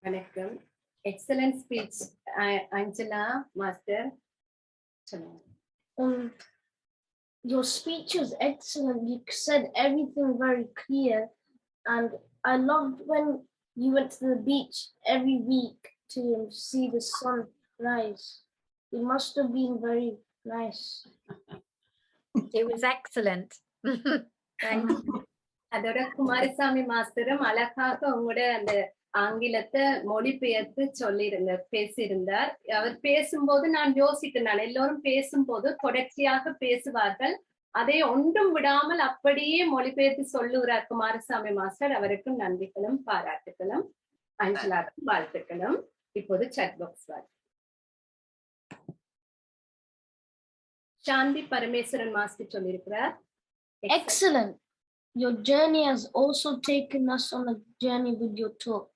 Vanakkam. Excellent speech, Angela, Master. Your speech was excellent. You said everything very clear, and I loved when you went to the beach every week to see the sun rise. It must have been very nice. It was excellent. Thank you. அதோட குமாரசாமி மாஸ்டரும் அழகாக உங்களோட அந்த ஆங்கிலத்தை மொழிபெயர்த்து பேசியிருந்தார். அவர் பேசும்போது நான் யோசிக்கிறேன், எல்லோரும் பேசும்போது தொடர்ச்சியாக பேசுவார்கள், அதை ஒன்றும் விடாமல் அப்படியே மொழிபெயர்த்து சொல்லுகிறார் குமாரசாமி மாஸ்டர். அவருக்கும் நன்றிகளும் பாராட்டுகளும், அஞ்சலாக்கும் வாழ்த்துக்களும். இப்போது chat box வருது. சாந்தி பரமேஸ்வரன் மாஸ்டர் சொல்லியிருக்கிறார். Excellent. Your journey has also taken us on a journey with your talk.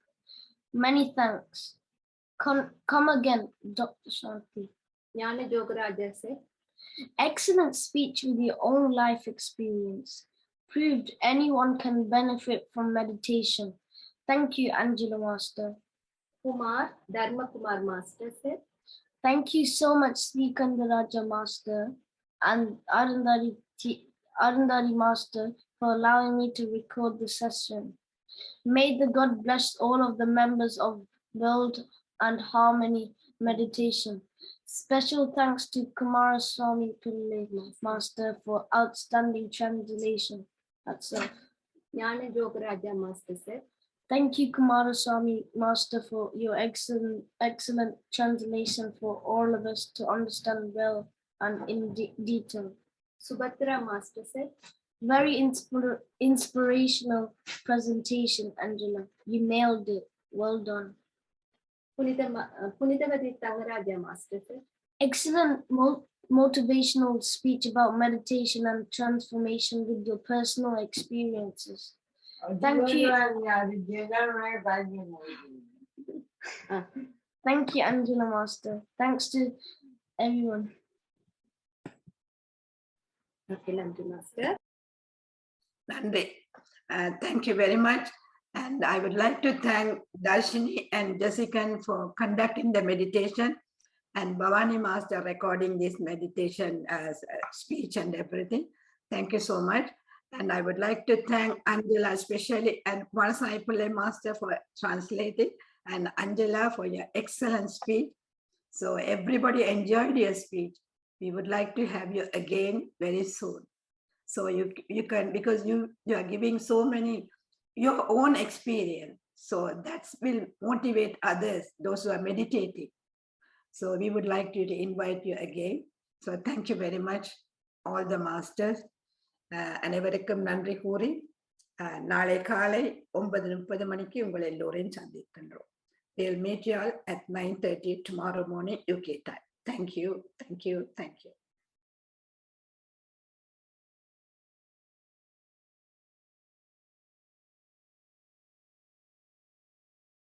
Many thanks. Come again, Dr. Shanti. Jnana Jogaraja said, Excellent speech with your own life experience. Proved anyone can benefit from meditation. Thank you, Angela Master. Kumar, Dharma Kumar Master said, Thank you so much, Srikandaraja Master and Arundari Master, for allowing me to record the session. May the God bless all of the members of World and Harmony Meditation. Special thanks to Kumaraswamy Pillai Master for outstanding translation. That's all. Jnana Jogaraja Master said, Thank you, Kumaraswamy Master, for your excellent translation for all of us to understand well and in detail. Subhadra Master said, Very inspirational presentation, Angela. You nailed it. Well done. Punitavati Tangaraja Master said, Excellent motivational speech about meditation and transformation with your personal experiences. Thank you. Thank you, Angela Master. Thanks to everyone. Okay, Nandri Master. Nandri, thank you very much. And I would like to thank Darshini and Jessica for conducting the meditation, and Bhavani Master recording this meditation as a speech and everything. Thank you so much. And I would like to thank Angela especially, and Kumaraswamy Pillai Master for translating, and Angela for your excellent speech. So everybody enjoyed your speech. We would like to have you again very soon. So you can, because you are giving so many, your own experience. So that will motivate others, those who are meditating. So we would like to invite you again. So thank you very much, all the masters. அனைவருக்கும் நன்றி கூறி நாளை காலை 9:30 மணிக்கு உங்கள் எல்லோரையும் சந்திக்கின்றோம். We'll meet you all at 9:30 tomorrow morning UK time. Thank you, thank you, thank you.